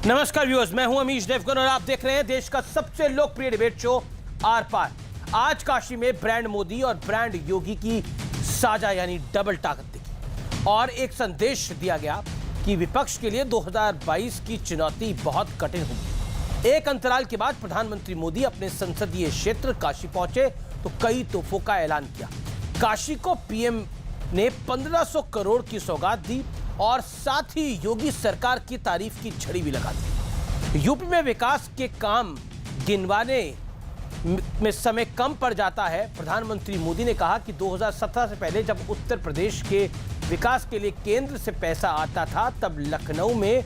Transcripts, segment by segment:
नमस्कार व्यूअर्स, मैं हूं अमीश देवगन और आप देख रहे हैं देश का सबसे लोकप्रिय डिबेट शो आर पार। आज काशी में ब्रांड मोदी और ब्रांड योगी की साझा यानी डबल ताकत दिखी और एक संदेश दिया गया कि विपक्ष के लिए 2022 की चुनौती बहुत कठिन होगी। एक अंतराल के बाद प्रधानमंत्री मोदी अपने संसदीय क्षेत्र काशी पहुंचे तो कई तोहफों का ऐलान किया। काशी को पीएम ने 1500 करोड़ की सौगात दी और साथ ही योगी सरकार की तारीफ की झड़ी भी लगा दी। यूपी में विकास के काम गिनवाने में समय कम पड़ जाता है। प्रधानमंत्री मोदी ने कहा कि 2017 से पहले जब उत्तर प्रदेश के विकास के लिए केंद्र से पैसा आता था तब लखनऊ में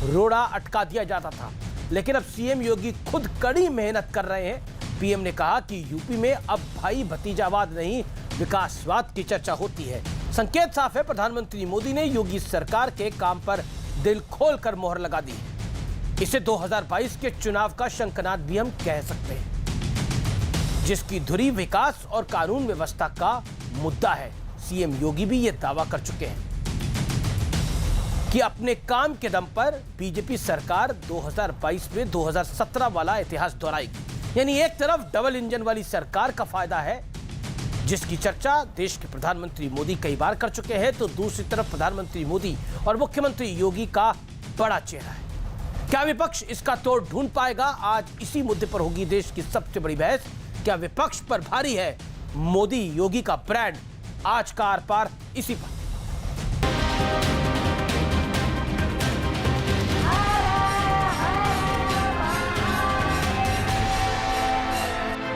रोड़ा अटका दिया जाता था, लेकिन अब सीएम योगी खुद कड़ी मेहनत कर रहे हैं। पीएम ने कहा कि यूपी में अब भाई भतीजावाद नहीं, विकासवाद की चर्चा होती है। संकेत साफ है, प्रधानमंत्री मोदी ने योगी सरकार के काम पर दिल खोलकर मोहर लगा दी। इसे 2022 के चुनाव का शंखनाद भी हम कह सकते हैं, जिसकी धुरी विकास और कानून व्यवस्था का मुद्दा है। सीएम योगी भी यह दावा कर चुके हैं कि अपने काम के दम पर बीजेपी सरकार 2022 में 2017 वाला इतिहास दोहराएगी। यानी एक तरफ डबल इंजन वाली सरकार का फायदा है, जिसकी चर्चा देश के प्रधानमंत्री मोदी कई बार कर चुके हैं, तो दूसरी तरफ प्रधानमंत्री मोदी और मुख्यमंत्री योगी का बड़ा चेहरा है। क्या विपक्ष इसका तोड़ ढूंढ पाएगा? आज इसी मुद्दे पर होगी देश की सबसे बड़ी बहस। क्या विपक्ष पर भारी है मोदी योगी का ब्रांड? आज का आर पार इसी पर।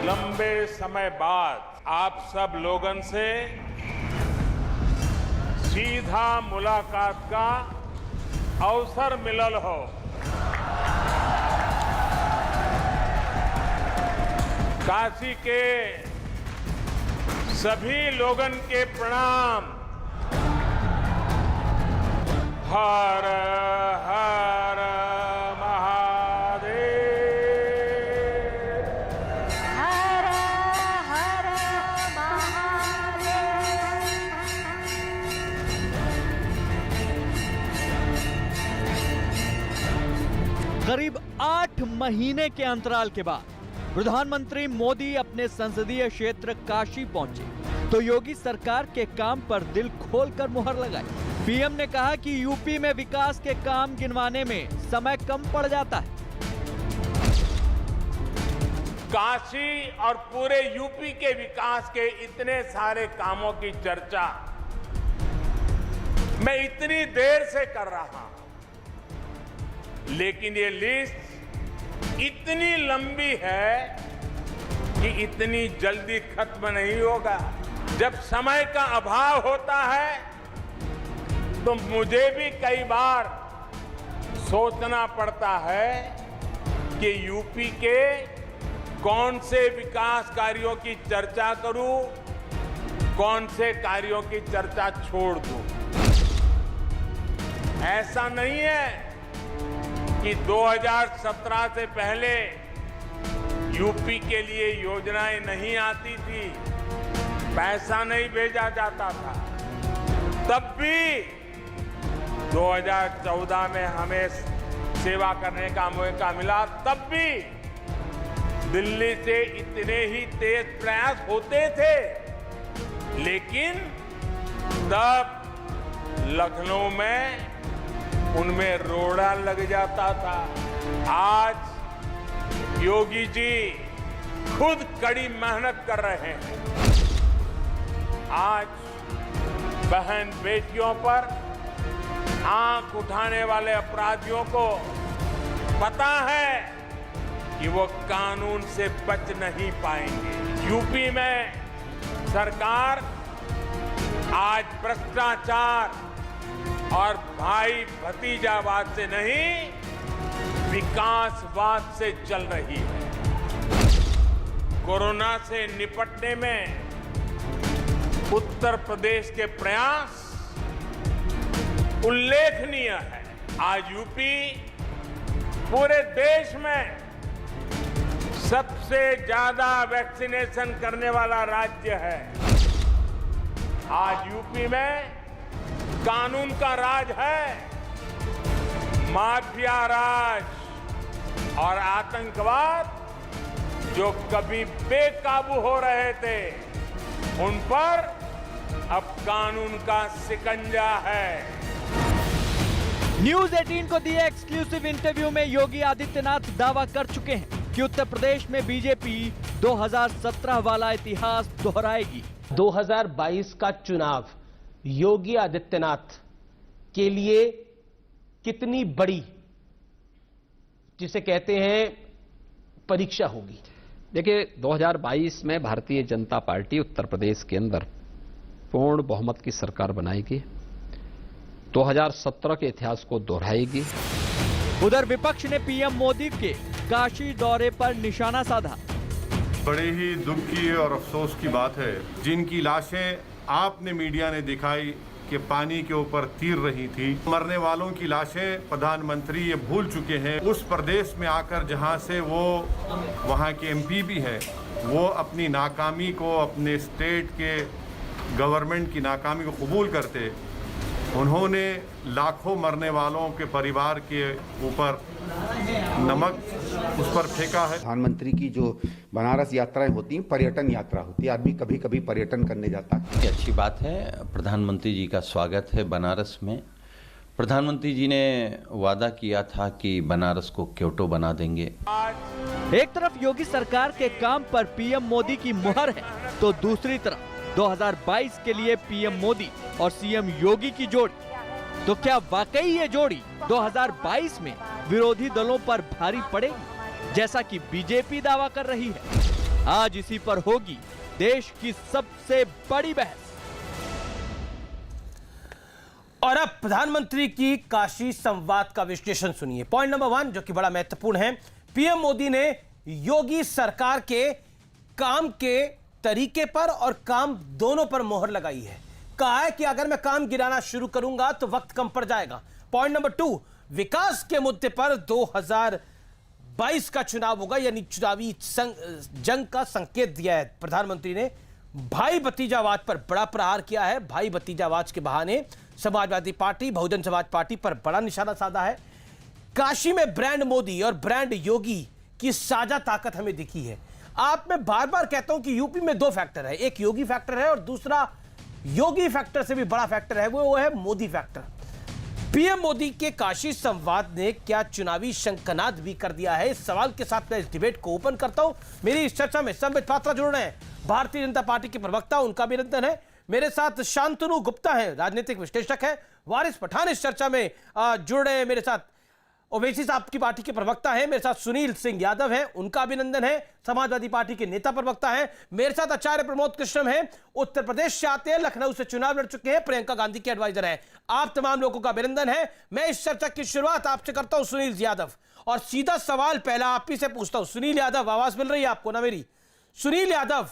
लंबे समय बाद आप सब लोगन से सीधा मुलाकात का अवसर मिलल हो। काशी के सभी लोगन के प्रणाम। हर हर करीब 8 महीने के अंतराल के बाद प्रधानमंत्री मोदी अपने संसदीय क्षेत्र काशी पहुंचे तो योगी सरकार के काम पर दिल खोलकर मुहर लगाई। पीएम ने कहा कि यूपी में विकास के काम गिनवाने में समय कम पड़ जाता है। काशी और पूरे यूपी के विकास के इतने सारे कामों की चर्चा मैं इतनी देर से कर रहा हूं, लेकिन ये लिस्ट इतनी लंबी है कि इतनी जल्दी खत्म नहीं होगा। जब समय का अभाव होता है तो मुझे भी कई बार सोचना पड़ता है कि यूपी के कौन से विकास कार्यों की चर्चा करूं, कौन से कार्यों की चर्चा छोड़ दूं। ऐसा नहीं है कि 2017 से पहले यूपी के लिए योजनाएं नहीं आती थी, पैसा नहीं भेजा जाता था। तब भी 2014 में हमें सेवा करने का मौका मिला, तब भी दिल्ली से इतने ही तेज प्रयास होते थे, लेकिन तब लखनऊ में उनमें रोड़ा लग जाता था। आज योगी जी खुद कड़ी मेहनत कर रहे हैं। आज बहन बेटियों पर आंख उठाने वाले अपराधियों को पता है कि वो कानून से बच नहीं पाएंगे। यूपी में सरकार आज भ्रष्टाचार और भाई भतीजावाद से नहीं, विकासवाद से चल रही है। कोरोना से निपटने में उत्तर प्रदेश के प्रयास उल्लेखनीय है। आज यूपी पूरे देश में सबसे ज्यादा वैक्सीनेशन करने वाला राज्य है। आज यूपी में कानून का राज है, माफिया राज और आतंकवाद जो कभी बेकाबू हो रहे थे, उन पर अब कानून का शिकंजा है। न्यूज 18 को दिए एक्सक्लूसिव इंटरव्यू में योगी आदित्यनाथ दावा कर चुके हैं कि उत्तर प्रदेश में बीजेपी 2017 वाला इतिहास दोहराएगी। 2022 का चुनाव योगी आदित्यनाथ के लिए कितनी बड़ी, जिसे कहते हैं, परीक्षा होगी? देखिए, 2022 में भारतीय जनता पार्टी उत्तर प्रदेश के अंदर पूर्ण बहुमत की सरकार बनाएगी, 2017 के इतिहास को दोहराएगी। उधर विपक्ष ने पीएम मोदी के काशी दौरे पर निशाना साधा। बड़े ही दुख की और अफसोस की बात है, जिनकी लाशें आपने मीडिया ने दिखाई कि पानी के ऊपर तीर रही थी, मरने वालों की लाशें प्रधानमंत्री ये भूल चुके हैं। उस प्रदेश में आकर जहां से वो वहां के एमपी भी हैं, वो अपनी नाकामी को, अपने स्टेट के गवर्नमेंट की नाकामी को कबूल करते, उन्होंने लाखों मरने वालों के परिवार के ऊपर नमक उस पर फेंका है। प्रधानमंत्री की जो बनारस यात्राएं होती हैं, पर्यटन यात्रा होती है, आदमी कभी कभी पर्यटन करने जाता है। अच्छी बात है, प्रधानमंत्री जी का स्वागत है बनारस में। प्रधानमंत्री जी ने वादा किया था कि बनारस को क्योटो बना देंगे। एक तरफ योगी सरकार के काम पर पीएम मोदी की मुहर है, तो दूसरी तरफ 2022 के लिए पीएम मोदी और सीएम योगी की जोड़ी। तो क्या वाकई ये जोड़ी 2022 में विरोधी दलों पर भारी पड़ेगी, जैसा कि बीजेपी दावा कर रही है? आज इसी पर होगी देश की सबसे बड़ी बहस। और अब प्रधानमंत्री की काशी संवाद का विश्लेषण सुनिए। पॉइंट नंबर 1, जो कि बड़ा महत्वपूर्ण है, पीएम मोदी ने योगी सरकार के काम के तरीके पर और काम दोनों पर मोहर लगाई है। कहा है कि अगर मैं काम गिराना शुरू करूंगा तो वक्त कम पड़ जाएगा। पॉइंट नंबर 2, विकास के मुद्दे पर 2022 का चुनाव होगा, यानी चुनावी जंग का संकेत दिया है प्रधानमंत्री ने। भाई भतीजावाद पर बड़ा प्रहार किया है। भाई भतीजावाद के बहाने समाजवादी पार्टी, बहुजन समाज पार्टी पर बड़ा निशाना साधा है। काशी में ब्रांड मोदी और ब्रांड योगी की साझा ताकत हमें दिखी है। आप मैं बार बार कहता हूं कि यूपी में 2 फैक्टर है, एक योगी फैक्टर है और दूसरा योगी फैक्टर से भी बड़ा फैक्टर है, वो है मोदी फैक्टर। पीएम मोदी के काशी संवाद ने क्या चुनावी शंखनाद भी कर दिया है? इस सवाल के साथ मैं इस डिबेट को ओपन करता हूं। मेरी इस चर्चा में संबित पात्रा जुड़ रहे हैं, भारतीय जनता पार्टी के प्रवक्ता, उनका अभिनंदन है। मेरे साथ शांतनु गुप्ता है, राजनीतिक विश्लेषक है। वारिस पठान इस चर्चा में जुड़ रहे हैं मेरे साथ। ओवैसी साहब की पार्टी के प्रवक्ता हैं। मेरे साथ सुनील सिंह यादव हैं, उनका अभिनंदन है, समाजवादी पार्टी के नेता प्रवक्ता हैं। मेरे साथ आचार्य प्रमोद कृष्णम हैं, उत्तर प्रदेश से आते हैं, लखनऊ से चुनाव लड़ चुके हैं, प्रियंका गांधी के एडवाइजर हैं। आप तमाम लोगों का अभिनंदन है। मैं इस चर्चा की शुरुआत आपसे करता हूं, सुनील यादव, और सीधा सवाल पहला आप ही से पूछता हूं। सुनील यादव, आवाज मिल रही है आपको ना मेरी? सुनील यादव,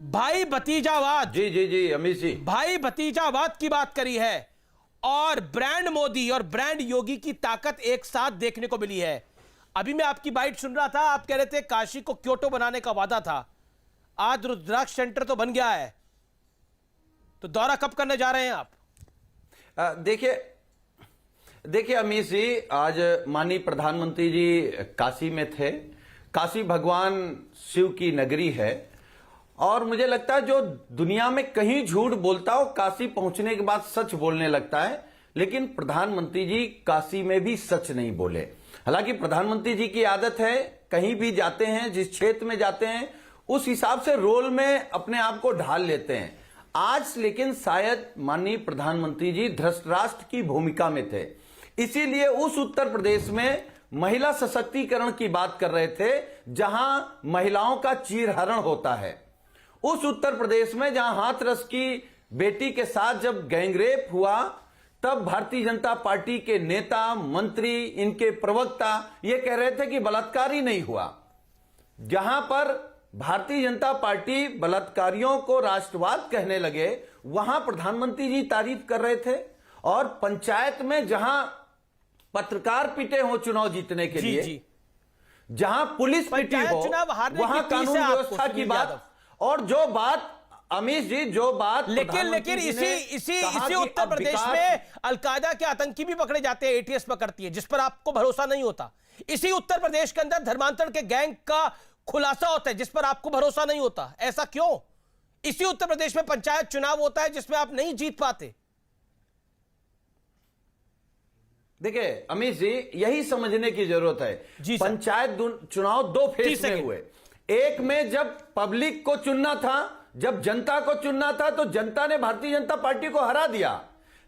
भाई भतीजावाद, जी अमित जी, भाई भतीजावाद की बात करी है और ब्रांड मोदी और ब्रांड योगी की ताकत एक साथ देखने को मिली है। अभी मैं आपकी बाइट सुन रहा था, आप कह रहे थे काशी को क्योटो बनाने का वादा था। आज रुद्राक्ष सेंटर तो बन गया है, तो दौरा कब करने जा रहे हैं आप? देखिए अमित जी, आज माननीय प्रधानमंत्री जी काशी में थे। काशी भगवान शिव की नगरी है और मुझे लगता है जो दुनिया में कहीं झूठ बोलता हो, काशी पहुंचने के बाद सच बोलने लगता है। लेकिन प्रधानमंत्री जी काशी में भी सच नहीं बोले। हालांकि प्रधानमंत्री जी की आदत है, कहीं भी जाते हैं, जिस क्षेत्र में जाते हैं, उस हिसाब से रोल में अपने आप को ढाल लेते हैं। आज लेकिन शायद माननीय प्रधानमंत्री जी धृतराष्ट्र की भूमिका में थे, इसीलिए उस उत्तर प्रदेश में महिला सशक्तिकरण की बात कर रहे थे, जहां महिलाओं का चीरहरण होता है। उस उत्तर प्रदेश में जहां हाथरस की बेटी के साथ जब गैंगरेप हुआ, तब भारतीय जनता पार्टी के नेता, मंत्री, इनके प्रवक्ता ये कह रहे थे कि बलात्कार ही नहीं हुआ। जहां पर भारतीय जनता पार्टी बलात्कारियों को राष्ट्रवाद कहने लगे, वहां प्रधानमंत्री जी तारीफ कर रहे थे। और पंचायत में जहां पत्रकार पिटे हो चुनाव जीतने के लिए, जहां पुलिस पिटी हो, वहां कानून व्यवस्था की बात, और जो बात अमीश जी जो बात लेकिन इसी उत्तर प्रदेश में अलकायदा के आतंकी भी पकड़े जाते हैं, एटीएस पकड़ती है, जिस पर आपको भरोसा नहीं होता। इसी उत्तर प्रदेश के अंदर धर्मांतरण के गैंग का खुलासा होता है, जिस पर आपको भरोसा नहीं होता। ऐसा क्यों? इसी उत्तर प्रदेश में पंचायत चुनाव होता है जिसमें आप नहीं जीत पाते। देखिए अमीश जी, यही समझने की जरूरत है। पंचायत चुनाव दो फेज में हुए। एक में जब पब्लिक को चुनना था, जब जनता को चुनना था, तो जनता ने भारतीय जनता पार्टी को हरा दिया।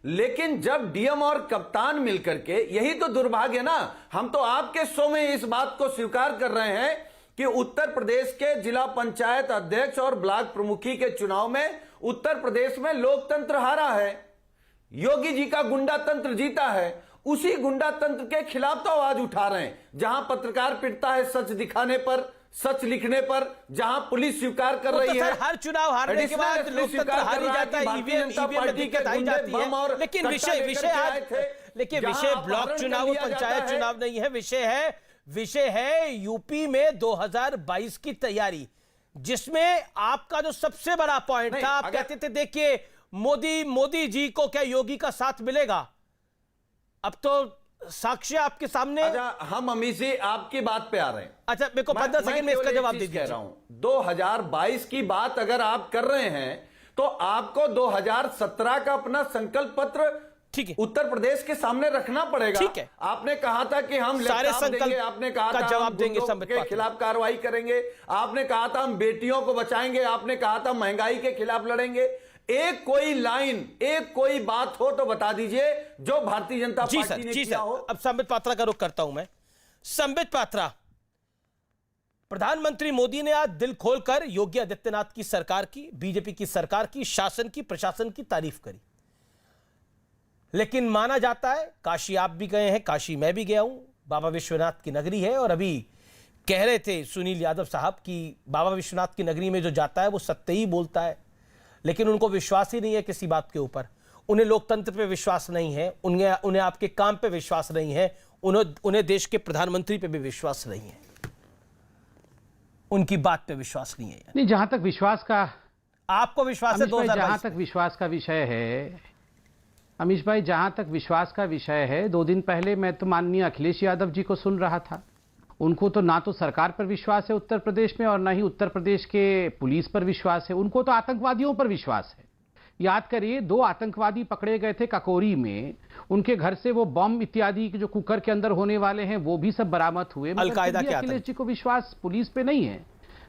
लेकिन जब डीएम और कप्तान मिलकर के, यही तो दुर्भाग्य ना, हम तो आपके शो में इस बात को स्वीकार कर रहे हैं कि उत्तर प्रदेश के जिला पंचायत अध्यक्ष और ब्लॉक प्रमुखी के चुनाव में उत्तर प्रदेश में लोकतंत्र हारा है, योगी जी का गुंडा तंत्र जीता है। उसी गुंडा तंत्र के खिलाफ तो आवाज उठा रहे हैं, जहां पत्रकार पिटता है सच दिखाने पर, सच लिखने पर, जहां पुलिस स्वीकार कर रही है। हर चुनाव हारने के बाद लोकतंत्र हार ही जाता है, ईवीएम में दिक्कत आई जाती है। लेकिन विषय ब्लॉक चुनाव और पंचायत चुनाव नहीं है। विषय है यूपी में 2022 की तैयारी, जिसमें आपका जो सबसे बड़ा पॉइंट था, आप कहते थे देखिए मोदी जी को क्या योगी का साथ मिलेगा। अब तो साक्ष्य आपके सामने। अच्छा, हम अमीश जी आपकी बात पे आ रहे हैं। अच्छा, मेरे को 15 सेकंड में इसका जवाब दीजिए। कह रहा हूं 2022 की बात अगर आप कर रहे हैं तो आपको 2017 का अपना संकल्प पत्र ठीक है उत्तर प्रदेश के सामने रखना पड़ेगा। ठीक है, आपने कहा था कि हम सारे संकल्प देंगे, आपने कहा था जवाब देंगे, के खिलाफ कार्रवाई करेंगे, आपने कहा था हम बेटियों को बचाएंगे, आपने कहा था महंगाई के खिलाफ लड़ेंगे। एक कोई लाइन, एक कोई बात हो तो बता दीजिए जो भारतीय जनता पार्टी ने किया हो। अब संबित पात्रा का रुख करता हूं मैं। संबित पात्रा, प्रधानमंत्री मोदी ने आज दिल खोलकर योगी आदित्यनाथ की सरकार की, बीजेपी की सरकार की, शासन की, प्रशासन की तारीफ करी। लेकिन माना जाता है, काशी आप भी गए हैं, काशी मैं भी गया हूं, बाबा विश्वनाथ की नगरी है, और अभी कह रहे थे सुनील यादव साहब कि बाबा विश्वनाथ की नगरी में जो जाता है वो सत्य ही बोलता है। लेकिन उनको विश्वास ही नहीं है किसी बात के ऊपर। उन्हें लोकतंत्र पे विश्वास नहीं है, उन्हें आपके काम पे विश्वास नहीं है, उन्हें देश के प्रधानमंत्री पे भी विश्वास नहीं है, उनकी बात पे विश्वास नहीं है। नहीं, जहां तक विश्वास का आपको विश्वास है, जहां तक विश्वास का विषय है अमीश भाई, जहां तक विश्वास का विषय है, 2 दिन पहले मैं तो माननीय अखिलेश यादव जी को सुन रहा था। उनको तो ना तो सरकार पर विश्वास है उत्तर प्रदेश में, और ना ही उत्तर प्रदेश के पुलिस पर विश्वास है। उनको तो आतंकवादियों पर विश्वास है। याद करिए, 2 आतंकवादी पकड़े गए थे ककोरी में, उनके घर से वो बम इत्यादि जो कुकर के अंदर होने वाले हैं वो भी सब बरामद हुए। अलकायदा के अखिलेश जी को विश्वास पुलिस पे नहीं है।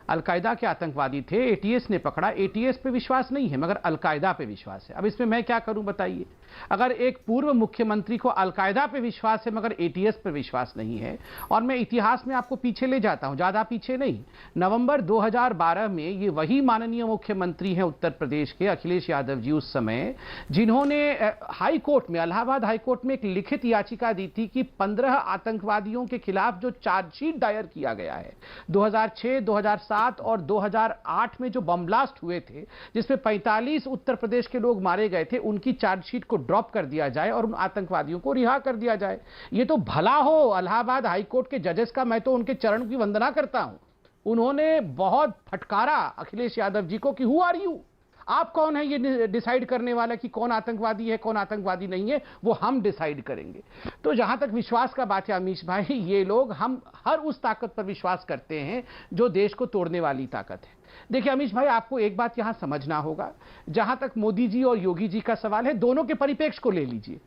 अलकायदा के आतंकवादी थे, एटीएस ने पकड़ा, एटीएस पे विश्वास नहीं है, मगर अलकायदा पे विश्वास है। अब इसमें मैं क्या करूं बताइए? अगर एक पूर्व मुख्यमंत्री को अलकायदा पे विश्वास है मगर एटीएस पे विश्वास नहीं है, और मैं इतिहास में आपको पीछे ले जाता हूं, ज्यादा पीछे नहीं, नवंबर 2012 में ये वही माननीय मुख्यमंत्री हैं उत्तर प्रदेश के, अखिलेश यादव जी, उस समय जिन्होंने हाई कोर्ट में, इलाहाबाद हाई कोर्ट में एक लिखित याचिका दी थी कि 15 आतंकवादियों के खिलाफ जो चार्जशीट दायर किया गया है 2006, 2007 और 2008 में जो बम ब्लास्ट हुए थे, जिसमें 45 उत्तर प्रदेश के लोग मारे गए थे, उनकी चार्जशीट को ड्रॉप कर दिया जाए और उन आतंकवादियों को रिहा कर दिया जाए। ये तो भला हो इलाहाबाद हाई कोर्ट के जजेस का, मैं तो उनके चरण की वंदना करता हूं। उन्होंने बहुत फटकारा अखिलेश यादव जी को कि हु आर यू, आप कौन है ये डिसाइड करने वाला कि कौन आतंकवादी है कौन आतंकवादी नहीं है, वो हम डिसाइड करेंगे। तो जहां तक विश्वास का बात है अमीश भाई, ये लोग, हम हर उस ताकत पर विश्वास करते हैं जो देश को तोड़ने वाली ताकत है। देखिए अमीश भाई, आपको एक बात यहां समझना होगा, जहां तक मोदी जी और योगी जी का सवाल है, दोनों के परिप्रेक्ष्य को ले लीजिए।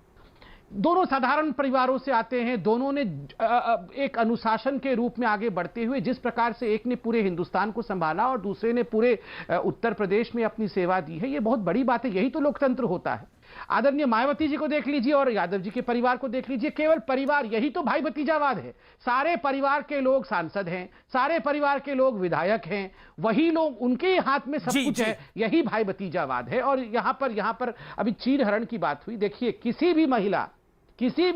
दोनों साधारण परिवारों से आते हैं, दोनों ने एक अनुशासन के रूप में आगे बढ़ते हुए, जिस प्रकार से एक ने पूरे हिंदुस्तान को संभाला और दूसरे ने पूरे उत्तर प्रदेश में अपनी सेवा दी है, ये बहुत बड़ी बात है। यही तो लोकतंत्र होता है। आदरणीय मायावती जी को देख लीजिए और यादव जी के परिवार को देख लीजिए, केवल परिवार, यही तो भाई भतीजावाद है। सारे परिवार के लोग सांसद हैं, सारे परिवार के लोग विधायक हैं, वही लोग, उनके हाथ में सब कुछ है, यही भाई भतीजावाद है। और यहां पर अभी चीरहरण की बात हुई, देखिए किसी भी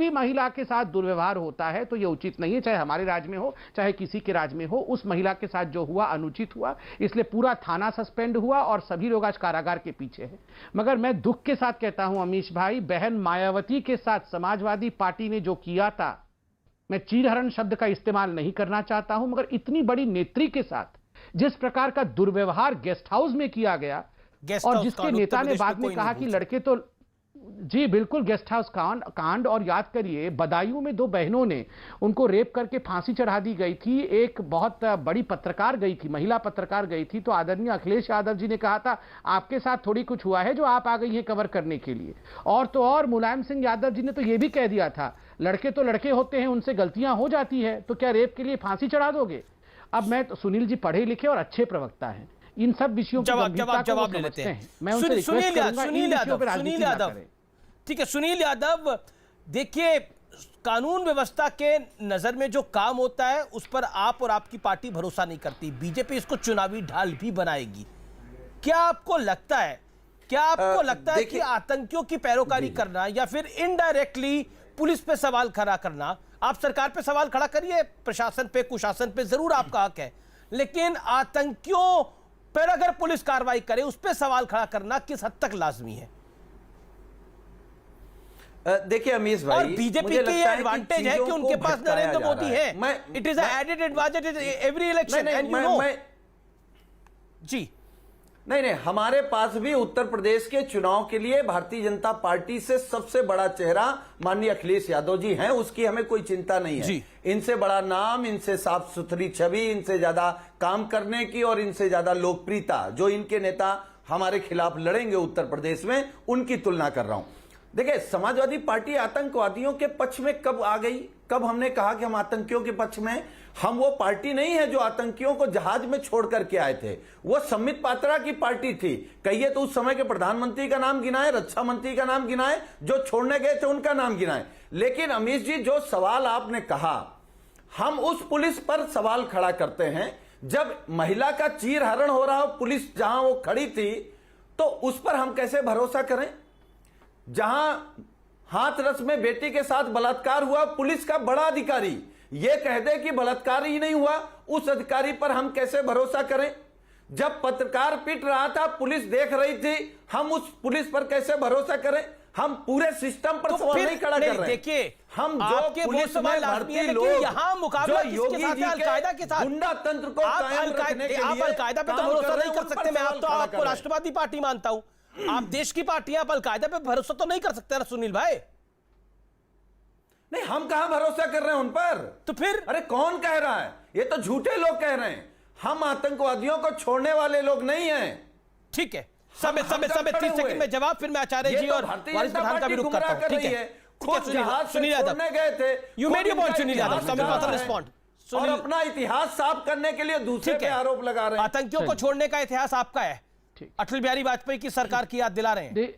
महिला के साथ दुर्व्यवहार होता है तो यह उचित नहीं है, चाहे हमारे राज्य में हो चाहे किसी के राज्य में हो। उस महिला के साथ जो हुआ अनुचित हुआ, इसलिए पूरा थाना सस्पेंड हुआ और सभी लोग आज कारागार के पीछे हैं। मगर मैं दुख के साथ कहता हूं अमीश भाई, बहन मायावती के साथ समाजवादी पार्टी ने जो किया था, मैं चीरहरण शब्द का इस्तेमाल नहीं करना चाहता हूं, मगर इतनी बड़ी नेत्री के साथ जिस प्रकार का दुर्व्यवहार गेस्ट हाउस में किया गया, गेस्ट और हाउस जिसके कांड नेता उत्तर ने प्रदेश बाद में में कोई कहा नहीं कि भूल लड़के तो जी बिल्कुल गेस्ट हाउस कांड और याद करिए बदायूं में 2 बहनों ने उनको रेप करके फांसी चढ़ा दी गई थी। एक बहुत बड़ी पत्रकार गई थी, महिला पत्रकार गई थी, तो आदरणीय अखिलेश यादव जी ने कहा था आपके साथ थोड़ी कुछ हुआ है जो आप आ गई हैं कवर करने के लिए। और तो और मुलायम सिंह यादव जी ने तो ये भी कह दिया था लड़के तो लड़के होते हैं, उनसे गलतियां हो जाती है, तो क्या रेप के लिए फांसी चढ़ा दोगे? अब मैं तो सुनील जी पढ़े लिखे और अच्छे प्रवक्ता हैं, इन सब विषयों की गंभीरता को वो समझते हैं। मैं उनसे रिक्वेस्ट करूंगा इन विषयों पर राजनीति ना करें। ठीक है सुनील यादव, देखिए कानून व्यवस्था के नजर में जो काम होता है उस पर आप और आपकी पार्टी भरोसा नहीं करती, बीजेपी इसको चुनावी ढाल भी बनाएगी। क्या आपको लगता है कि आतंकियों की पैरोकारी करना या फिर इनडायरेक्टली पुलिस पे सवाल खड़ा करना, आप सरकार पे सवाल खड़ा करिए, प्रशासन पे कुशासन पे जरूर आपका हक है, लेकिन आतंकियों पर अगर पुलिस कार्रवाई करे उस पर सवाल खड़ा करना किस हद तक लाजमी है? देखिए अमीश भाई, और बीजेपी के ये एडवांटेज है कि उनके पास नरेंद्र मोदी है। It is added advantage every election and you know. जी नहीं, हमारे पास भी उत्तर प्रदेश के चुनाव के लिए भारतीय जनता पार्टी से सबसे बड़ा चेहरा माननीय अखिलेश यादव जी हैं, उसकी हमें कोई चिंता नहीं है। इनसे बड़ा नाम, इनसे साफ सुथरी छवि, इनसे ज्यादा काम करने की और इनसे ज्यादा लोकप्रियता जो इनके नेता हमारे खिलाफ लड़ेंगे उत्तर प्रदेश में, उनकी तुलना कर रहा हूं। देखिए, समाजवादी पार्टी आतंकवादियों के पक्ष में कब आ गई? कब हमने कहा कि हम आतंकियों के पक्ष में? हम वो पार्टी नहीं है जो आतंकियों को जहाज में छोड़ करके आए थे, वो संबित पात्रा की पार्टी थी। कहिए तो उस समय के प्रधानमंत्री का नाम गिनाए, रक्षा मंत्री का नाम गिनाए, जो छोड़ने गए थे उनका नाम गिनाए। लेकिन अमीश जी, जो सवाल आपने कहा, हम उस पुलिस पर सवाल खड़ा करते हैं जब महिला का चीरहरण हो रहा हो, पुलिस जहां वो खड़ी थी, तो उस पर हम कैसे भरोसा करें? जहां हाथरस में बेटी के साथ बलात्कार हुआ, पुलिस का बड़ा अधिकारी यह कह दे कि बलात्कार ही नहीं हुआ, उस अधिकारी पर हम कैसे भरोसा करें? जब पत्रकार पिट रहा था, पुलिस देख रही थी, हम उस पुलिस पर कैसे भरोसा करें? हम पूरे सिस्टम पर सवाल नहीं खड़ा कर रहे। देखिए, हम जो पुलिस में भर्ती लोग, यहां मुकाबला किसके साथ है? अलकायदा के साथ। गुंडा तंत्र को कायम रखने के लिए आप अलकायदा पे तो भरोसा नहीं कर सकते। मैं आपको राष्ट्रवादी पार्टी मानता हूं, आप देश की पार्टी, आप अलकायदा पे भरोसा तो नहीं कर सकते ना सुनील भाई? नहीं, हम कहां भरोसा कर रहे हैं उन पर? तो फिर अरे कौन कह रहा है? ये तो झूठे लोग कह रहे हैं। हम आतंकवादियों को छोड़ने वाले लोग नहीं हैं। ठीक है, समय 30 सेकंड में जवाब, फिर मैं आचार्य जी और वारिस पठान का भी रुख करता हूं। ठीक है, सुनील यादव गए थे, you made your point Sunil Yadav, समय पात्र रिस्पॉन्ड। और अपना इतिहास साफ करने के लिए दूसरे पे आरोप लगा रहे हैं। आतंकियों को छोड़ने का इतिहास आपका है, अटल बिहारी वाजपेयी की सरकार की याद दिला रहे हैं।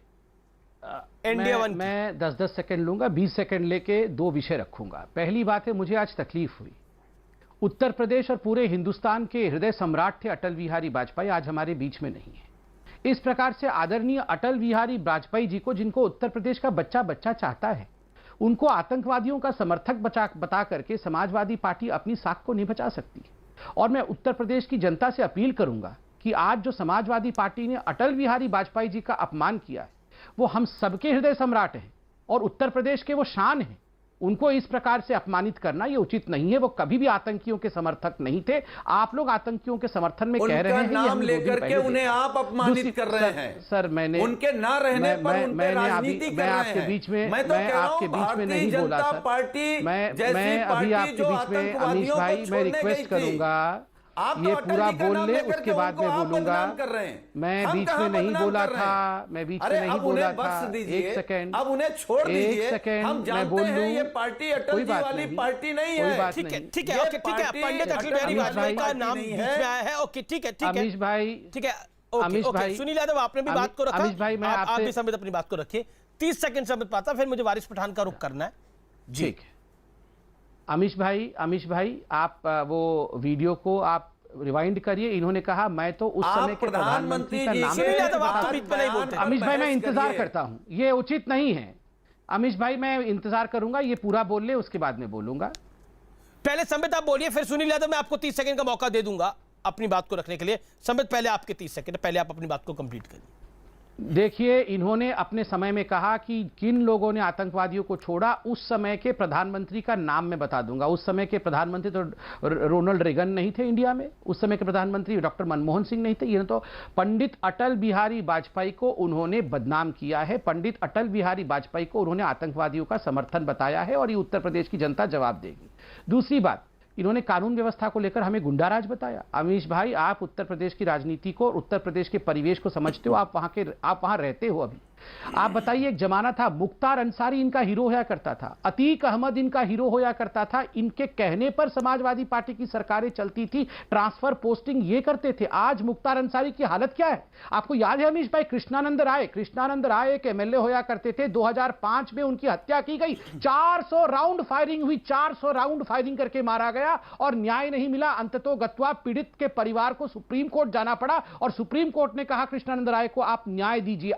मैं 10-10 सेकंड लूंगा, 20 सेकंड लेके 2 विषय रखूंगा। पहली बात है, मुझे आज तकलीफ हुई। उत्तर प्रदेश और पूरे हिंदुस्तान के हृदय सम्राट थे अटल बिहारी वाजपेयी, आज हमारे बीच में नहीं है। इस प्रकार से आदरणीय अटल बिहारी वाजपेयी जी को, जिनको उत्तर प्रदेश का बच्चा बच्चा चाहता है, उनको आतंकवादियों का समर्थक बता करके समाजवादी पार्टी अपनी साख को नहीं बचा सकती। और मैं उत्तर प्रदेश की जनता से अपील करूंगा कि आज जो समाजवादी पार्टी ने अटल बिहारी वाजपेयी जी का अपमान किया है, वो हम सबके हृदय सम्राट हैं और उत्तर प्रदेश के वो शान हैं। उनको इस प्रकार से अपमानित करना ये उचित नहीं है। वो कभी भी आतंकियों के समर्थक नहीं थे। आप लोग आतंकियों के समर्थन में कह रहे हैं, नाम लेकर के उन्हें आप अपमानित कर रहे हैं। सर, मैंने उनके ना रहने पर उन पे राजनीति कर रहे हैं। आपके बीच में मैं आपके बीच में नहीं बोला सर। मैं अभी आपके बीच में अमीश भाई, मैं रिक्वेस्ट करूंगा ये पूरा बोल ले, उसके बाद मैं बोलूंगा। मैं बीच में नहीं बोला था, मैं बीच में नहीं बोला था। एक सेकंड, अब उन्हें छोड़ दीजिए। एक सेकंड मैं बोल लूं। ये पार्टी अटल जी वाली पार्टी नहीं है। ठीक है, ठीक है, ओके, ठीक है। पंडित अटल बिहारी वाजपेयी का नाम बीच में आया है। ओके, ठीक है, ठीक है अमीश भाई, ठीक है, ओके। सुनील यादव, आपने भी बात को रखा। अमीश भाई, मैं आप भी समित अपनी बात को रखिए। 30 सेकंड समित पाता, फिर मुझे वारिस पठान का रुख करना है। ठीक है अमीश भाई, आप वो वीडियो को आप रिवाइंड करिए। इन्होंने कहा मैं तो उस समय के प्रधानमंत्री का नाम अमीश भाई, मैं इंतजार करता हूं, ये उचित नहीं है। अमीश भाई, मैं इंतजार करूंगा, ये पूरा बोल ले, उसके बाद में बोलूंगा। पहले संबित आप बोलिए, फिर सुनील यादव, मैं आपको 30 सेकंड का मौका दे दूंगा अपनी बात को रखने के लिए। संबित, पहले आपके 30 सेकंड, पहले आप अपनी बात को कंप्लीट करिए। देखिए, इन्होंने अपने समय में कहा कि किन लोगों ने आतंकवादियों को छोड़ा। उस समय के प्रधानमंत्री का नाम मैं बता दूंगा। उस समय के प्रधानमंत्री तो रोनाल्ड रेगन नहीं थे इंडिया में, उस समय के प्रधानमंत्री डॉक्टर मनमोहन सिंह नहीं थे। ये तो पंडित अटल बिहारी वाजपेयी को उन्होंने बदनाम किया है। पंडित अटल बिहारी वाजपेयी को उन्होंने आतंकवादियों का समर्थन बताया है और ये उत्तर प्रदेश की जनता जवाब देगी। दूसरी बात, इन्होंने कानून व्यवस्था को लेकर हमें गुंडाराज बताया। अमीश भाई, आप उत्तर प्रदेश की राजनीति को और उत्तर प्रदेश के परिवेश को समझते हो, आप वहां रहते हो। अभी आप बताइए, एक जमाना था मुख्तार अंसारी इनका हीरो होया करता था, अतीक अहमद इनका हीरो होया करता था। इनके कहने पर समाजवादी पार्टी की सरकारें चलती थी, ट्रांसफर पोस्टिंग ये करते थे। आज मुख्तार अंसारी की हालत क्या है? आपको याद है अमीश भाई, कृष्णानंद राय एक एमएलए होया करते थे। 2005 में उनकी हत्या की गई, 400 राउंड फायरिंग हुई, 400 राउंड फायरिंग करके मारा गया और न्याय नहीं मिला। अंततोगत्वा पीड़ित के परिवार को सुप्रीम कोर्ट जाना पड़ा और सुप्रीम कोर्ट ने कहा कृष्णानंद राय को आप न्याय दीजिए।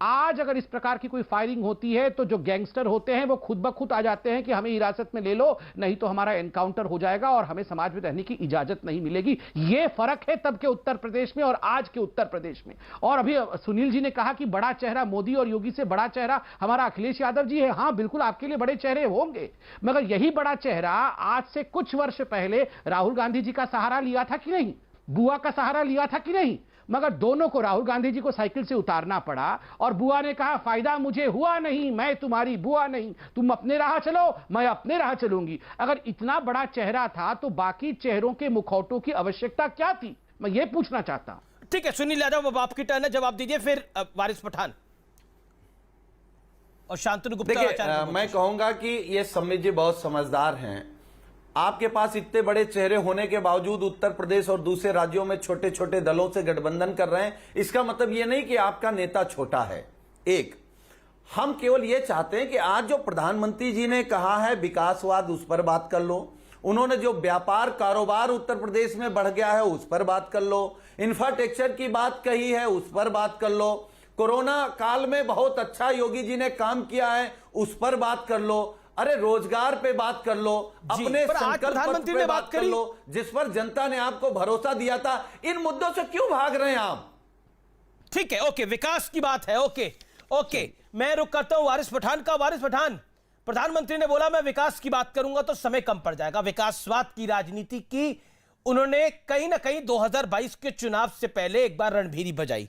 आज अगर इस प्रकार की कोई फायरिंग होती है तो जो गैंगस्टर होते हैं वो खुद ब खुद आ जाते हैं कि हमें हिरासत में ले लो, नहीं तो हमारा एनकाउंटर हो जाएगा और हमें समाज में रहने की इजाजत नहीं मिलेगी। यह फर्क है तब के उत्तर प्रदेश में और आज के उत्तर प्रदेश में। और अभी सुनील जी ने कहा कि बड़ा चेहरा मोदी और योगी से बड़ा चेहरा हमारा अखिलेश यादव जी है। हां, बिल्कुल आपके लिए बड़े चेहरे होंगे, मगर यही बड़ा चेहरा आज से कुछ वर्ष पहले राहुल गांधी जी का सहारा लिया था कि नहीं, बुआ का सहारा लिया था कि नहीं? मगर दोनों को, राहुल गांधी जी को साइकिल से उतारना पड़ा और बुआ ने कहा फायदा मुझे हुआ नहीं, मैं तुम्हारी बुआ नहीं, तुम अपने राह चलो, मैं अपने राह चलूंगी। अगर इतना बड़ा चेहरा था तो बाकी चेहरों के मुखौटों की आवश्यकता क्या थी, मैं ये पूछना चाहता हूं। ठीक है सुनील यादव, अब आपकी टर्न है, जवाब दीजिए, फिर वारिस पठान और शांतनु गुप्ता। देखिए, मैं कहूंगा कि ये समित जी बहुत समझदार हैं। आपके पास इतने बड़े चेहरे होने के बावजूद उत्तर प्रदेश और दूसरे राज्यों में छोटे छोटे दलों से गठबंधन कर रहे हैं। इसका मतलब यह नहीं कि आपका नेता छोटा है। एक, हम केवल यह चाहते हैं कि आज जो प्रधानमंत्री जी ने कहा है विकासवाद, उस पर बात कर लो। उन्होंने जो व्यापार कारोबार उत्तर प्रदेश में बढ़ गया है उस पर बात कर लो। इंफ्रास्ट्रक्चर की बात कही है उस पर बात कर लो। कोरोना काल में बहुत अच्छा योगी जी ने काम किया है उस पर बात कर लो। अरे रोजगार पे बात कर लो, अपने संकल्प प्रधानमंत्री पे ने बात कर लो, जिस पर जनता ने आपको भरोसा दिया था। इन मुद्दों से क्यों भाग रहे हैं आप? ठीक है, ओके, विकास की बात है, ओके, मैं रुक करता हूं वारिस पठान का। वारिस पठान, प्रधानमंत्री ने बोला मैं विकास की बात करूंगा तो समय कम पड़ जाएगा। विकासवाद की राजनीति की उन्होंने कहीं ना कहीं 2022 के चुनाव से पहले एक बार रणभेरी बजाई,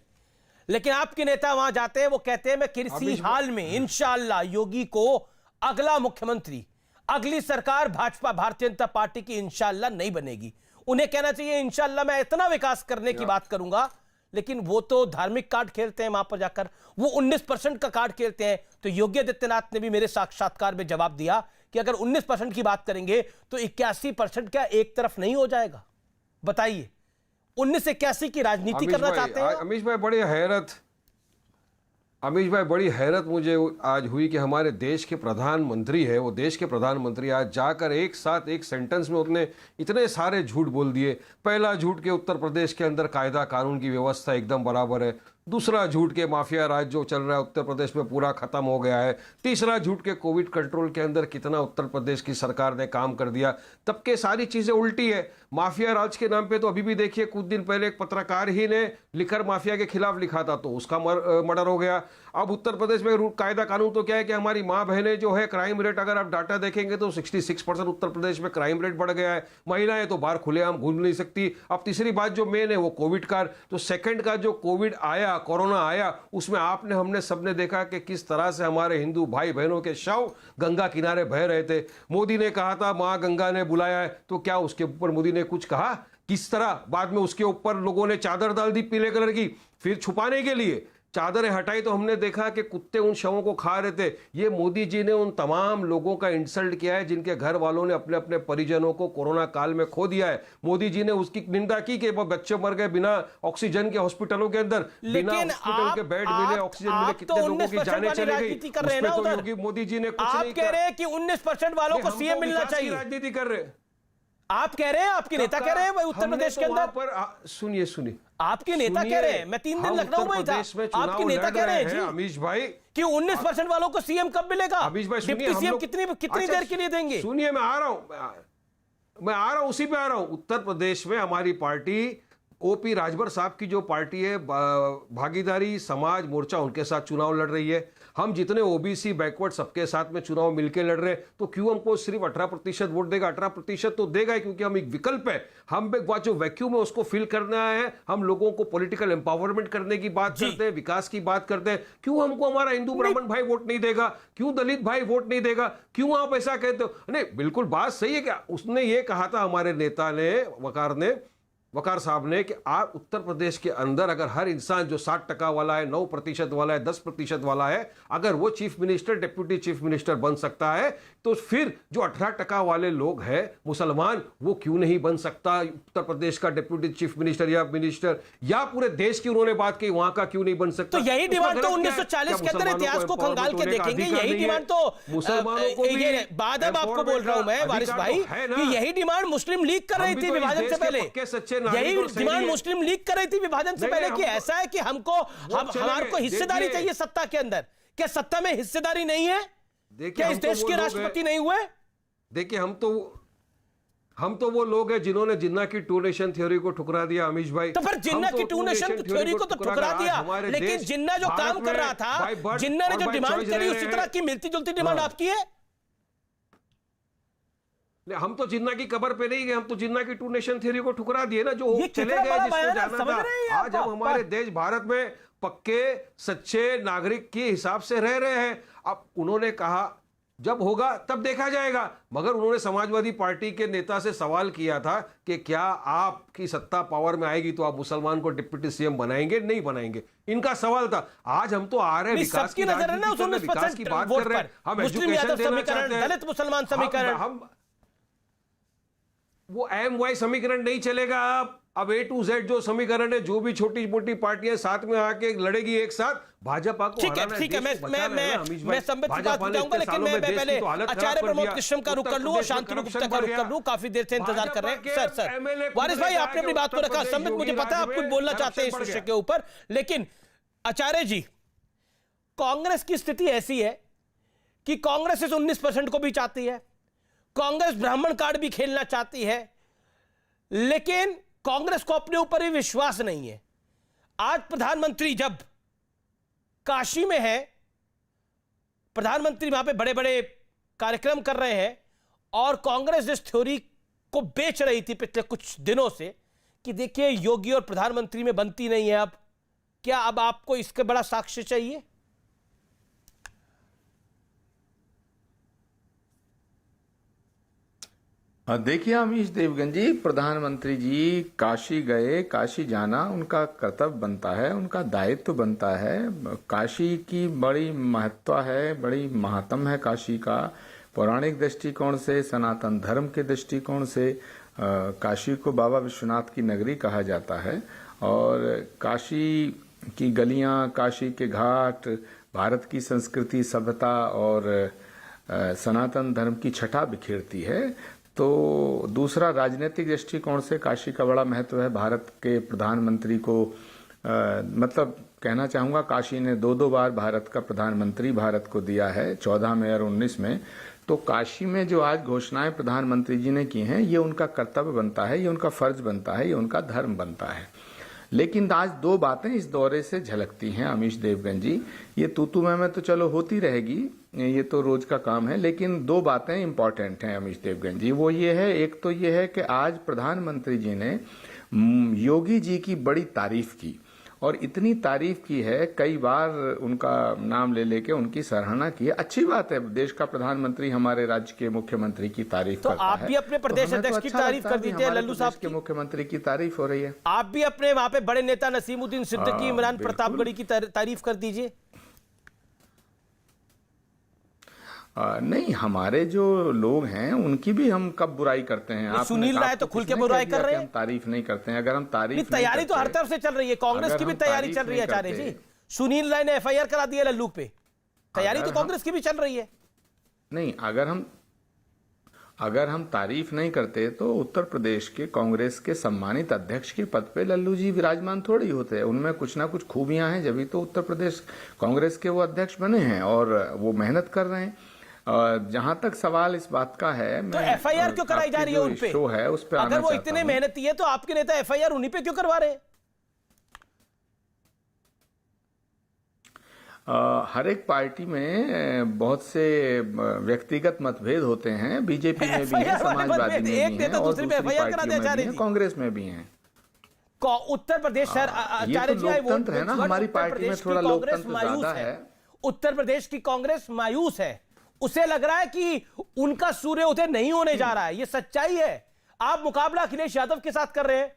लेकिन आपके नेता वहां जाते हैं, वो कहते हैं मैं किसी हाल में इंशाअल्लाह योगी को अगला मुख्यमंत्री, अगली सरकार भाजपा भारतीय जनता पार्टी की इंशाअल्लाह नहीं बनेगी। उन्हें कहना चाहिए इंशाअल्लाह मैं इतना विकास करने की बात करूंगा, लेकिन वो तो धार्मिक कार्ड खेलते हैं वहां पर जाकर, वो 19% का कार्ड खेलते हैं। तो योगी आदित्यनाथ ने भी मेरे साक्षात्कार में जवाब दिया कि अगर 19% की बात करेंगे तो 81% क्या एक तरफ नहीं हो जाएगा? बताइए, 1981 की राजनीति करना चाहते हैं? अमीश भाई, बड़ी हैरत मुझे आज हुई कि हमारे देश के प्रधानमंत्री है, वो देश के प्रधानमंत्री आज जाकर एक साथ एक सेंटेंस में उसने इतने सारे झूठ बोल दिए। पहला झूठ के उत्तर प्रदेश के अंदर कायदा कानून की व्यवस्था एकदम बराबर है। दूसरा झूठ के माफिया राज जो चल रहा है उत्तर प्रदेश में पूरा खत्म हो गया है। तीसरा झूठ के कोविड कंट्रोल के अंदर कितना उत्तर प्रदेश की सरकार ने काम कर दिया। तब के सारी चीजें उल्टी है। माफिया राज के नाम पे तो अभी भी देखिए, कुछ दिन पहले एक पत्रकार ही ने लिकर माफिया के खिलाफ लिखा था तो उसका मर्डर हो गया। अब उत्तर प्रदेश में कायदा कानून तो क्या है कि हमारी माँ बहनें जो है, क्राइम रेट अगर आप डाटा देखेंगे तो 66% उत्तर प्रदेश में क्राइम रेट बढ़ गया है। महिलाएं तो बाहर खुलेआम घूम नहीं सकती। अब तीसरी बात जो मेन है वो कोविड का, तो सेकंड का जो कोविड आया, कोरोना आया, उसमें आपने हमने सबने देखा कि किस तरह से हमारे हिंदू भाई बहनों के शव गंगा किनारे बह रहे थे। मोदी ने कहा था मां गंगा ने बुलाया है, तो क्या उसके ऊपर मोदी ने कुछ कहा? किस तरह बाद में उसके ऊपर लोगों ने चादर डाल दी पीले कलर की, फिर छुपाने के लिए चादरें हटाई तो हमने देखा कि कुत्ते उन शवों को खा रहे थे। ये मोदी जी ने उन तमाम लोगों का इंसल्ट किया है जिनके घर वालों ने अपने अपने परिजनों को कोरोना काल में खो दिया है। मोदी जी ने उसकी निंदा की कि वो बच्चे मर गए बिना ऑक्सीजन के हॉस्पिटलों के अंदर, बिना हॉस्पिटल के बेड मिले, ऑक्सीजन मिले, कितने लोगों की जानें चली गई। उसमें तो योगी मोदी जी ने कुछ नहीं कहा। आप कह रहे हैं कि 19% वालों को सीएम मिलना चाहिए, राजनीति कर रहे। आप कह रहे हैं, आपके नेता कह रहे हैं उत्तर प्रदेश के अंदर पर सुनिए आपके नेता कह रहे हैं, मैं 3 दिन लखनऊ में था, आपके नेता कह रहे हैं जी अमीश भाई कि 19% वालों को सीएम कब मिलेगा? अमीश भाई डिप्टी सीएम कितनी देर के लिए देंगे? सुनिए, मैं आ रहा हूं, उसी पे आ रहा हूं। उत्तर प्रदेश में हमारी पार्टी ओपी राजभर साहब की जो पार्टी है भागीदारी समाज मोर्चा, उनके साथ चुनाव लड़ रही है। हम जितने ओबीसी बैकवर्ड सबके साथ में चुनाव मिलकर लड़ रहे हैं, तो क्यों हमको सिर्फ 18% वोट देगा? 18% तो देगा ही, क्योंकि हम एक विकल्प है। हम जो वैक्यूम है उसको फिल करना है। हम लोगों को पॉलिटिकल एम्पावरमेंट करने की बात करते हैं, विकास की बात करते हैं। क्यों हमको हमारा हिंदू ब्राह्मण भाई वोट नहीं देगा? क्यों दलित भाई वोट नहीं देगा? क्यों आप ऐसा कहते हो? नहीं, बिल्कुल बात सही है। क्या उसने ये कहा था, हमारे नेता ने, वकार साहब ने, कि आप उत्तर प्रदेश के अंदर अगर हर इंसान जो 60% वाला है, 9% वाला है, 10% वाला है, अगर वो chief minister, deputy chief minister बन सकता है, तो फिर जो 18% वाले लोग हैं मुसलमान, वो क्यों नहीं बन सकता उत्तर प्रदेश का डिप्टी चीफ मिनिस्टर या मिनिस्टर? या पूरे देश की उन्होंने बात की, वहां का क्यों नहीं बन सकता? तो यही डिमांड तो 1940 के अंदर इतिहास को खंगाल के देखेंगे। यही डिमांड तो मुसलमानों को भी, बाद अब आपको बोल रहा हूं मैं वारिस भाई कि यही डिमांड मुस्लिम लीग कर रही थी विभाजन से पहले। यही डिमांड मुस्लिम लीग कर रही थी विभाजन से पहले कि ऐसा है कि हमारे को हिस्सेदारी चाहिए सत्ता के अंदर। क्या सत्ता में हिस्सेदारी नहीं है? क्या इस देश के राष्ट्रपति नहीं हुए? देखिए, हम तो वो लोग हैं जिन्होंने जिन्ना की टू नेशन थ्योरी को ठुकरा दिया, अमीश भाई। तो फिर जिन्ना की टू नेशन थ्योरी को तो ठुकरा दिया, लेकिन जिन्ना जो काम कर रहा था, जिन्ना ने जो डिमांड करी, उसी तरह की मिलती जुलती डिमांड आपकी है। हम तो जिन्ना की कबर पे नहीं गए, हम तो जिन्ना की टू नेशन थ्योरी को ठुकरा दिए ना, जो चले गए जिसको जाना था। आज हम हमारे देश भारत में पक्के सच्चे नागरिक के हिसाब से रह रहे हैं। अब उन्होंने कहा जब होगा तब देखा जाएगा, मगर उन्होंने समाजवादी पार्टी के नेता से सवाल किया था कि क्या आपकी सत्ता पावर में आएगी तो आप मुसलमान को डिप्टी सीएम बनाएंगे? नहीं बनाएंगे, इनका सवाल था। आज हम तो आ रहे हैं विकास की नजर है ना, विकास की बात कर रहे हैं, हम एजुकेशन देना चाहते हैं, दलित मुसलमान समीकरण, हम वो MY समीकरण नहीं चलेगा। अब A to Z जो समीकरण है, जो भी छोटी मोटी पार्टियां साथ में आके लड़ेगी एक साथ, भाजपा को हराना है। ठीक है, मैं संबित की बात बताऊंगा, लेकिन मैं पहले आचार्य प्रमोद कृष्णम का रुख कर लूं और शांतनु गुप्ता का रुख कर लूं। काफी देर से इंतजार कर रहे हैं। सर वारिस भाई, आपने अपनी बात को रखा। संबित, मुझे पता है आप कुछ बोलना चाहते हैं इस विषय के ऊपर, लेकिन आचार्य जी, कांग्रेस की स्थिति ऐसी है कि कांग्रेस इस 19% को भी चाहती है, कांग्रेस ब्राह्मण कार्ड भी खेलना चाहती है, लेकिन कांग्रेस को अपने ऊपर ही विश्वास नहीं है। आज प्रधानमंत्री जब काशी में है, प्रधानमंत्री वहां पे बड़े बड़े कार्यक्रम कर रहे हैं, और कांग्रेस इस थ्योरी को बेच रही थी पिछले कुछ दिनों से कि देखिए योगी और प्रधानमंत्री में बनती नहीं है। अब क्या अब आपको इसका बड़ा साक्ष्य चाहिए? देखिए अमीश देवगन जी, प्रधानमंत्री जी काशी गए, काशी जाना उनका कर्तव्य बनता है, उनका दायित्व बनता है। काशी की बड़ी महत्व है, बड़ी महात्म है काशी का। पौराणिक दृष्टिकोण से, सनातन धर्म के दृष्टिकोण से काशी को बाबा विश्वनाथ की नगरी कहा जाता है, और काशी की गलियां, काशी के घाट भारत की संस्कृति, सभ्यता और सनातन धर्म की छटा बिखेरती है। तो दूसरा, राजनीतिक दृष्टिकोण से काशी का बड़ा महत्व है। भारत के प्रधानमंत्री को मतलब कहना चाहूँगा, काशी ने 2 बार भारत का प्रधानमंत्री भारत को दिया है, 14 में और 19 में। तो काशी में जो आज घोषणाएं प्रधानमंत्री जी ने की हैं, ये उनका कर्तव्य बनता है, ये उनका फर्ज बनता है, ये उनका धर्म बनता है। लेकिन आज 2 बातें इस दौरे से झलकती हैं अमीश देवगन जी। ये तू मैं तो चलो होती रहेगी, ये तो रोज का काम है, लेकिन 2 बातें इंपॉर्टेंट हैं अमीश देवगन जी। वो ये है, एक तो ये है कि आज प्रधानमंत्री जी ने योगी जी की बड़ी तारीफ की, और इतनी तारीफ की है, कई बार उनका नाम ले लेके उनकी सराहना की है। अच्छी बात है, देश का प्रधानमंत्री हमारे राज्य के मुख्यमंत्री की तारीफ करता है। आप भी अपने प्रदेश अध्यक्ष की तारीफ कर दीजिए, लल्लू साहब के मुख्यमंत्री की तारीफ हो रही है। आप भी अपने वहां पे बड़े नेता नसीमुद्दीन सिद्दीकी, इमरान प्रतापगढ़ी की तारीफ कर दीजिए। नहीं, हमारे जो लोग हैं उनकी भी हम कब बुराई करते हैं? सुनील राय तो खुल के बुराई कर रहे हैं, हम तारीफ नहीं करते हैं। अगर हम तारीफ, तैयारी तो हर तरफ से चल रही है, कांग्रेस की भी तैयारी चल रही है आचार्य जी। सुनील राय ने FIR करा दी है लल्लू पे, तैयारी तो कांग्रेस की भी चल रही है। नहीं, अगर हम तारीफ नहीं करते तो उत्तर प्रदेश के कांग्रेस के सम्मानित अध्यक्ष के पद पे लल्लू जी विराजमान थोड़ी होते हैं। उनमें कुछ ना कुछ खूबियां हैं, जब भी तो उत्तर प्रदेश कांग्रेस के वो अध्यक्ष बने हैं, और वो मेहनत कर रहे हैं। जहां तक सवाल इस बात का है, तो एफआईआर क्यों कराई जा रही है उन पे? शो है उस पे आना अगर वो चाहता इतने हूं। मेहनती है तो आपके नेता एफआईआर उन्हीं पे क्यों करवा रहे हैं? हर एक पार्टी में बहुत से व्यक्तिगत मतभेद होते हैं। बीजेपी में भी है, समाजवादी में भी है, और दूसरी पार्टियों में भी है, कांग्रेस में भी है। उत्तर प्रदेश सर आचार्य जी, लोकतंत्र है ना, हमारी पार्टी में थोड़ा लोकतंत्र ज्यादा है। उत्तर प्रदेश की कांग्रेस मायूस है, उसे लग रहा है कि उनका सूर्योदय नहीं होने जा रहा है, ये सच्चाई है। आप मुकाबला अखिलेश यादव के साथ कर रहे हैं,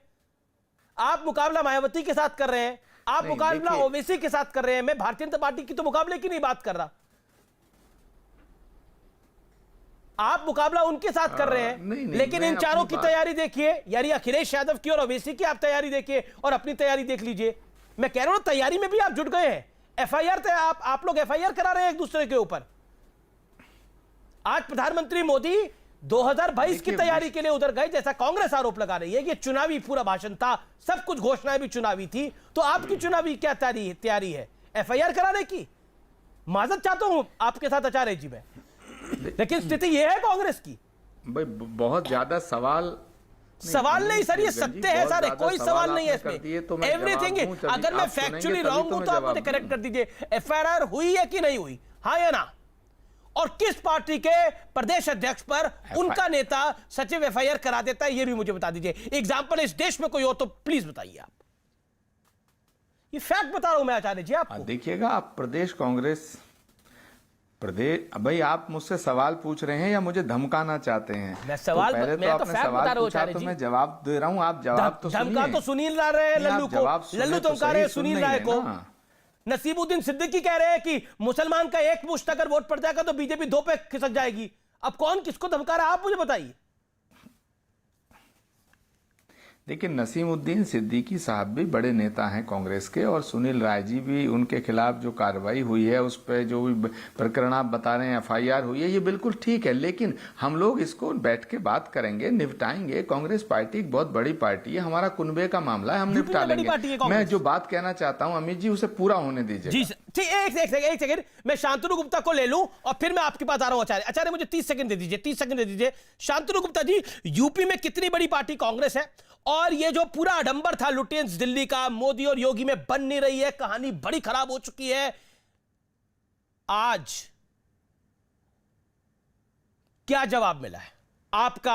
आप मुकाबला मायावती के साथ कर रहे हैं, आप मुकाबला ओवैसी के साथ कर रहे हैं। मैं भारतीय जनता पार्टी की तो मुकाबले की नहीं बात कर रहा, आप मुकाबला उनके साथ कर रहे हैं। लेकिन इन चारों की तैयारी देखिए, यानी अखिलेश यादव की और ओवैसी की आप तैयारी देखिए और अपनी तैयारी देख लीजिए। मैं कह रहा हूं तैयारी में भी आप जुट गए हैं। एफआईआर आप लोग एफआईआर करा रहे हैं एक दूसरे के ऊपर। आज प्रधानमंत्री मोदी 2022 की तैयारी के लिए उधर गए, जैसा कांग्रेस आरोप लगा रही है। ये चुनावी पूरा भाषण था, सब कुछ घोषणाएं भी चुनावी थी, तो आपकी चुनावी क्या तैयारी है? एफआईआर कराने की। माजरत चाहता हूं आपके साथ आचार्य जी, में लेकिन स्थिति यह है कांग्रेस की। भाई बहुत ज्यादा सवाल नहीं सर, ये सत्य है सारे, कोई सवाल नहीं है इसमें। एवरीथिंग, अगर मैं फैक्चुअली रॉन्ग हूं तो आप मुझे करेक्ट कर दीजिए। एफआईआर हुई है कि नहीं हुई, हाँ या ना? और किस पार्टी के प्रदेश अध्यक्ष पर उनका नेता सचिव एफआईआर करा देता है, ये भी मुझे बता दीजिए। एग्जाम्पल इस देश में कोई हो तो प्लीज बताइए। आप ये फैक्ट बता रहा हूं मैं आचार्य जी आपको। देखिएगा, आप प्रदेश कांग्रेस भाई आप मुझसे सवाल पूछ रहे हैं या मुझे धमकाना चाहते हैं? मैं सवाल तो पहले मैं तो तो आपने फैक्ट बता रहा हूं पूछा तो मैं जवाब दे रहा हूं, आप जवाब तो सुनिए। धमका तो सुनील ला रहे हैं लल्लू को, लल्लू धमका रहे हैं सुनील राय को। नसीबुद्दीन सिद्दीकी कह रहे हैं कि मुसलमान का एक मुश्त अगर वोट पड़ जाएगा तो बीजेपी 2 पे खिसक जाएगी। अब कौन किसको धमका रहा है, आप मुझे बताइए। देखिए, नसीमुद्दीन सिद्दीकी साहब भी बड़े नेता हैं कांग्रेस के, और सुनील राय जी भी, उनके खिलाफ जो कार्रवाई हुई है, उस पर जो भी प्रकरण आप बता रहे हैं, एफआईआर हुई है, ये बिल्कुल ठीक है। लेकिन हम लोग इसको बैठ के बात करेंगे, निपटाएंगे। कांग्रेस पार्टी एक बहुत बड़ी पार्टी है, हमारा कुनबे का मामला है, हम निपटा लेंगे। मैं जो बात कहना चाहता हूँ अमित जी, उसे पूरा होने दीजिए। जी ठीक, एक सेकंड, मैं शांतनु गुप्ता को ले लूं और फिर मैं आपके पास आ रहा हूं। आचार्य मुझे 30 सेकंड दे दीजिए, 30 सेकंड दे दीजिए। शांतनु गुप्ता जी, यूपी में कितनी बड़ी पार्टी कांग्रेस है, और ये जो पूरा आडंबर था लुटियंस दिल्ली का, मोदी और योगी में बन नहीं रही है, कहानी बड़ी खराब हो चुकी है। आज क्या जवाब मिला है आपका?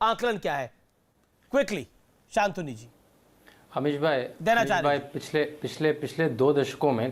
आकलन क्या है? क्विकली शांतनु जी। अमीश भाई, पिछले 2 दशकों में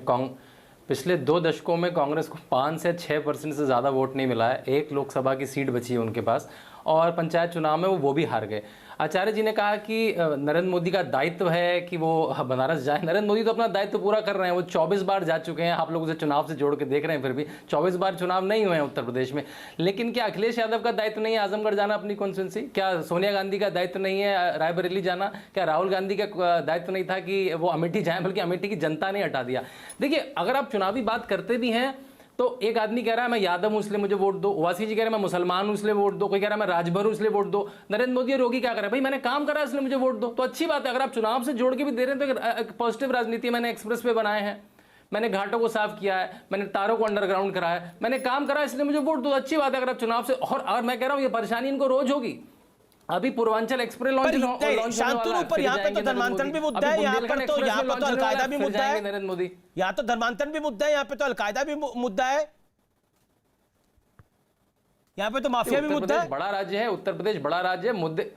पिछले 2 दशकों में कांग्रेस को 5 से 6% से ज़्यादा वोट नहीं मिला है। 1 लोकसभा की सीट बची है उनके पास, और पंचायत चुनाव में वो भी हार गए। आचार्य जी ने कहा कि नरेंद्र मोदी का दायित्व है कि वो बनारस जाए। नरेंद्र मोदी तो अपना दायित्व पूरा कर रहे हैं, वो 24 बार जा चुके हैं। आप लोग उसे चुनाव से जोड़ के देख रहे हैं, फिर भी 24 बार चुनाव नहीं हुए हैं उत्तर प्रदेश में। लेकिन क्या अखिलेश यादव का दायित्व नहीं है आजमगढ़ जाना अपनी कॉन्स्टिट्यूंसी? क्या सोनिया गांधी का दायित्व नहीं है रायबरेली जाना? क्या राहुल गांधी का दायित्व नहीं था कि वो अमेठी जाए, बल्कि अमेठी की जनता ने हटा दिया? देखिए, अगर आप चुनावी बात करते भी हैं तो एक आदमी कह रहा है मैं यादव हूं इसलिए मुझे वोट दो, ओवैसी जी कह रहे हैं मैं मुसलमान हूं इसलिए वोट दो, कोई कह रहा है मैं राजभर हूं इसलिए वोट दो। नरेंद्र मोदी और योगी क्या कर रहे हैं, भाई मैंने काम करा इसलिए मुझे वोट दो। तो अच्छी बात है, अगर आप चुनाव से जोड़ के भी दे रहे हैं तो एक पॉजिटिव राजनीति। मैंने एक्सप्रेस वे बनाए हैं, मैंने घाटों को साफ किया है, मैंने तारों को अंडरग्राउंड कराया है, मैंने काम करा इसलिए मुझे वोट दो। अच्छी बात है अगर आप चुनाव से। और मैं कह रहा हूं ये परेशानी इनको रोज होगी। अभी पूर्वांचल एक्सप्रेस लॉन्च शांतनु पर यहाँ पे तो धर्मांतरण भी मुद्दा है, यहाँ पर तो अलकायदा भी मुद्दा है। नरेंद्र मोदी, यहाँ तो धर्मांतरण भी मुद्दा है, यहाँ पे तो अलकायदा भी मुद्दा है, यहाँ पे तो माफिया भी मुद्दा है। बड़ा राज्य है उत्तर प्रदेश, बड़ा राज्य है, मुद्दे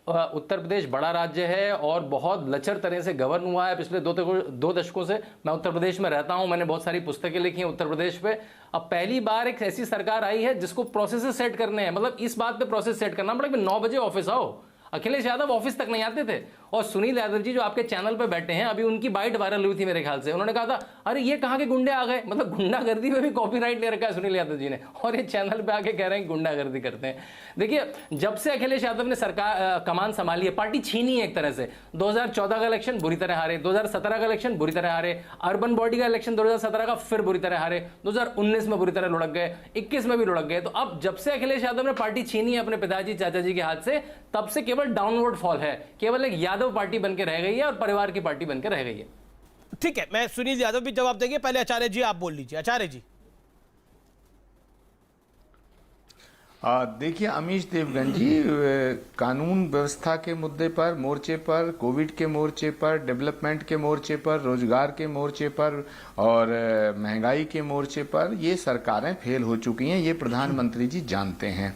उत्तर प्रदेश बड़ा राज्य है और बहुत लचर तरह से गवर्न हुआ है पिछले 2 दशकों से। मैं उत्तर प्रदेश में रहता हूं, मैंने बहुत सारी पुस्तकें लिखी हैं उत्तर प्रदेश पे। अब पहली बार एक ऐसी सरकार आई है जिसको प्रोसेसेस सेट करने हैं, मतलब इस बात पे प्रोसेस सेट करना पड़ेगा। 9 बजे ऑफिस आओ। अखिलेश यादव ऑफिस तक नहीं आते थे, और सुनील यादव जी जो आपके चैनल पे बैठे हैं, अभी उनकी बाइट वायरल हुई थी मेरे ख्याल से। उन्होंने कहा था अरे ये कहाँ के गुंडे आ गए, मतलब गुंडागर्दी में भी कॉपीराइट ले रखा है सुनील यादव जी ने, और ये चैनल पे आके कह रहे हैं गुंडागर्दी करते हैं। देखिए, जब से अखिलेश यादव ने सरकार कमान संभाली है, पार्टी छीनी है एक तरह से। 2014 का इलेक्शन बुरी तरह हारे, 2017 का इलेक्शन बुरी तरह हारे, अर्बन बॉडी का इलेक्शन 2017 का फिर बुरी तरह हारे, 2019 में बुरी तरह लुढ़क गए, 21 में भी लुढ़क गए। तो अब जब से अखिलेश यादव ने पार्टी छीनी है अपने पिताजी चाचा जी के हाथ से, तब से केवल डाउनवर्ड फॉल है, केवल एक यादव पार्टी बनकर रह गई है और परिवार की पार्टी बनकर रह गई है। ठीक है, मैं सुनील यादव भी जवाब देंगे, पहले आचार्य जी आप बोल लीजिए। आचार्य जी। देखिए अमीश देवगन जी, कानून व्यवस्था के मुद्दे पर, मोर्चे पर, कोविड के मोर्चे पर, डेवलपमेंट के मोर्चे पर, रोजगार के मोर्चे पर और महंगाई के मोर्चे पर ये सरकारें फेल हो चुकी हैं। ये प्रधानमंत्री जी जानते हैं,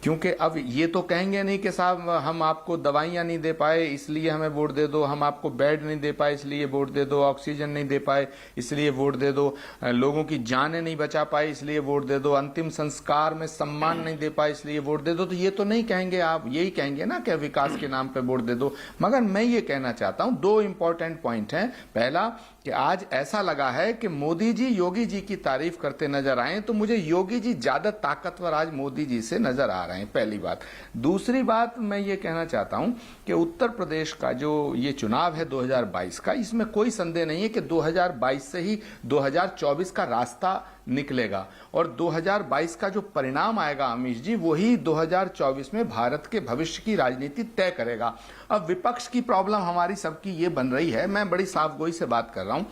क्योंकि अब ये तो कहेंगे नहीं कि साहब हम आपको दवाइयाँ नहीं दे पाए इसलिए हमें वोट दे दो, हम आपको बेड नहीं दे पाए इसलिए वोट दे दो, ऑक्सीजन नहीं दे पाए इसलिए वोट दे दो, लोगों की जानें नहीं बचा पाए इसलिए वोट दे दो, अंतिम संस्कार में सम्मान नहीं दे पाए इसलिए वोट दे दो। तो ये तो नहीं कहेंगे, आप यही कहेंगे ना कि विकास के नाम पे वोट दे दो। मगर मैं ये कहना चाहता हूं, दो इंपॉर्टेंट पॉइंट हैं। पहला कि आज ऐसा लगा है कि मोदी जी योगी जी की तारीफ करते नजर आए, तो मुझे योगी जी ज्यादा ताकतवर आज मोदी जी से नजर आ रहे हैं, पहली बात। दूसरी बात मैं ये कहना चाहता हूं कि उत्तर प्रदेश का जो ये चुनाव है 2022 का, इसमें कोई संदेह नहीं है कि 2022 से ही 2024 का रास्ता निकलेगा और 2022 का जो परिणाम आएगा अमीश जी, वही 2024 में भारत के भविष्य की राजनीति तय करेगा। अब विपक्ष की प्रॉब्लम हमारी सबकी ये बन रही है, मैं बड़ी साफगोई से बात कर रहा हूं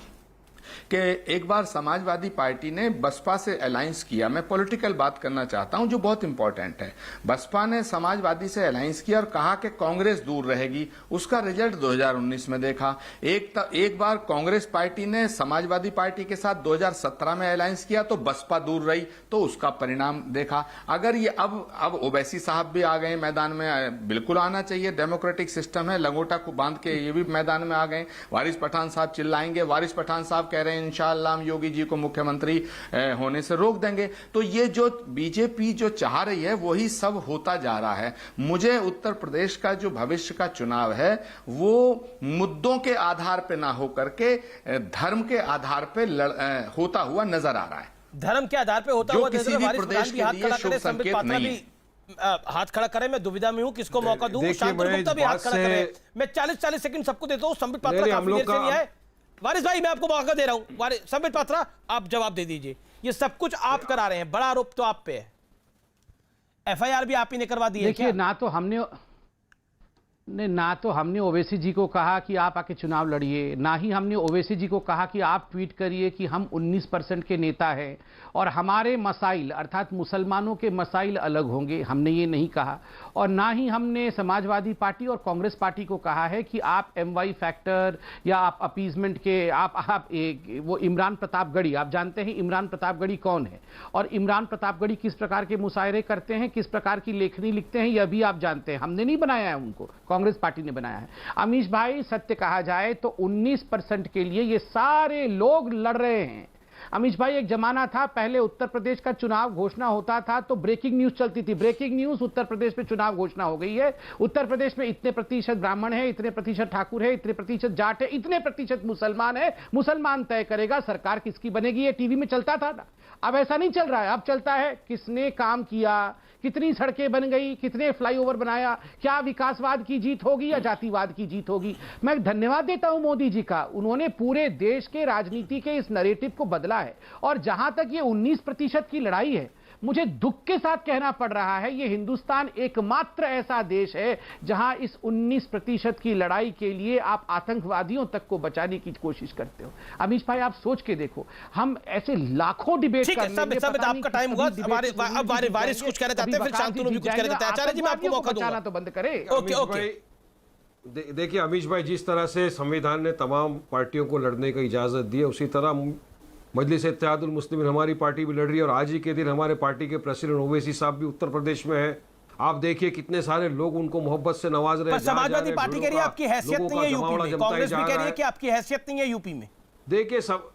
कि एक बार समाजवादी पार्टी ने बसपा से अलायंस किया। मैं पॉलिटिकल बात करना चाहता हूं जो बहुत इंपॉर्टेंट है। बसपा ने समाजवादी से अलायंस किया और कहा कि कांग्रेस दूर रहेगी। उसका रिजल्ट 2019 में देखा। एक बार कांग्रेस पार्टी ने समाजवादी पार्टी के साथ 2017 में अलायंस किया तो बसपा दूर रही, तो उसका परिणाम देखा। अगर ये अब ओवैसी साहब भी आ गए मैदान में, बिल्कुल आना चाहिए, डेमोक्रेटिक सिस्टम है, लंगोटा को बांध के ये भी मैदान में आ गए। वारिस पठान साहब चिल्लाएंगे, वारिस पठान साहब कह रहे हैं इंशाअल्लाह हम योगी जी को मुख्यमंत्री होने से रोक देंगे। तो ये जो बीजेपी जो चाह रही है वही सब होता जा रहा है। मुझे उत्तर प्रदेश का जो भविष्य का चुनाव है वो मुद्दों के आधार पे ना होकर के धर्म के आधार पे होता हुआ नजर आ रहा है। धर्म के आधार पे होता हुआ किसी भी प्रदेश के लिए शुभ संकेत नहीं है। हाथ खड़ा करें, मैं दुविधा में हूं किसको मौका दूं। शांतनु गुप्ता भी हाथ खड़ा करें, मैं 40 सेकंड सबको देता हूं। संबित पात्रा काफी देर से नहीं आए। वारिस भाई मैं आपको मौका दे रहा हूं। संबित पात्रा आप जवाब दे दीजिए। ये सब कुछ आप करा रहे हैं, बड़ा आरोप तो आप पे है। एफआईआर भी आप ही ने करवा दी है। देखिए ना तो हमने ओवैसी जी को कहा कि आप आके चुनाव लड़िए, ना ही हमने ओवैसी जी को कहा कि आप ट्वीट करिए कि हम 19% के नेता हैं और हमारे मसाइल अर्थात मुसलमानों के मसाइल अलग होंगे, हमने ये नहीं कहा। और ना ही हमने समाजवादी पार्टी और कांग्रेस पार्टी को कहा है कि आप MY फैक्टर या आप अपीजमेंट के वो इमरान प्रतापगढ़ी, आप जानते हैं इमरान प्रतापगढ़ी कौन है और इमरान प्रतापगढ़ी किस प्रकार के मुशायरे करते हैं, किस प्रकार की लेखनी लिखते हैं, यह भी आप जानते हैं। हमने नहीं बनाया है उनको, कांग्रेस पार्टी ने बनाया है। अमीश भाई सत्य कहा जाए तो 19% के लिए ये सारे लोग लड़ रहे हैं। अमीश भाई एक जमाना था, पहले उत्तर प्रदेश का चुनाव घोषणा होता था तो ब्रेकिंग न्यूज चलती थी। ब्रेकिंग न्यूज, उत्तर प्रदेश में चुनाव घोषणा हो गई है, उत्तर प्रदेश में इतने प्रतिशत ब्राह्मण है, इतने प्रतिशत ठाकुर है, इतने प्रतिशत जाट है, इतने प्रतिशत मुसलमान है, मुसलमान तय करेगा सरकार किसकी बनेगी। ये टीवी में चलता था ना, अब ऐसा नहीं चल रहा है। अब चलता है किसने काम किया, कितनी सड़कें बन गई, कितने फ्लाईओवर बनाया, क्या विकासवाद की जीत होगी या जातिवाद की जीत होगी। मैं धन्यवाद देता हूं मोदी जी का, उन्होंने पूरे देश के राजनीति के इस नैरेटिव को बदला है। और जहां तक ये 19% की लड़ाई है, मुझे दुख के साथ कहना पड़ रहा है, ये हिंदुस्तान एकमात्र ऐसा देश है जहां इस 19% की लड़ाई के लिए आप आतंकवादियों तक को बचाने की कोशिश करते हो। अमीश भाई आप सोच के देखो, हम ऐसे लाखों डिबेट कर लेंगे। सब आपका टाइम हुआ, अब वारिस कुछ कहना चाहते हैं, फिर शांतनु भी कुछ कहना चाहते हैं। आचार्य जी मैं आपको मौका दूंगा तो बंद करें। ओके देखिए अमीश भाई, जिस तरह से संविधान ने तमाम पार्टियों को लड़ने की इजाजत दी है, उसी तरह मजलिस इत्तेहादुल मुस्लिमीन हमारी पार्टी भी लड़ रही है और आज ही के दिन हमारे पार्टी के प्रेसिडेंट ओवैसी साहब भी उत्तर प्रदेश में है। आप देखिए कितने सारे लोग उनको मोहब्बत से नवाज रहे हैं। समाजवादी पार्टी कह रही है आपकी हैसियत नहीं है यूपी में, कांग्रेस भी कह रही है कि आपकी हैसियत नहीं है यूपी में। देखिए सब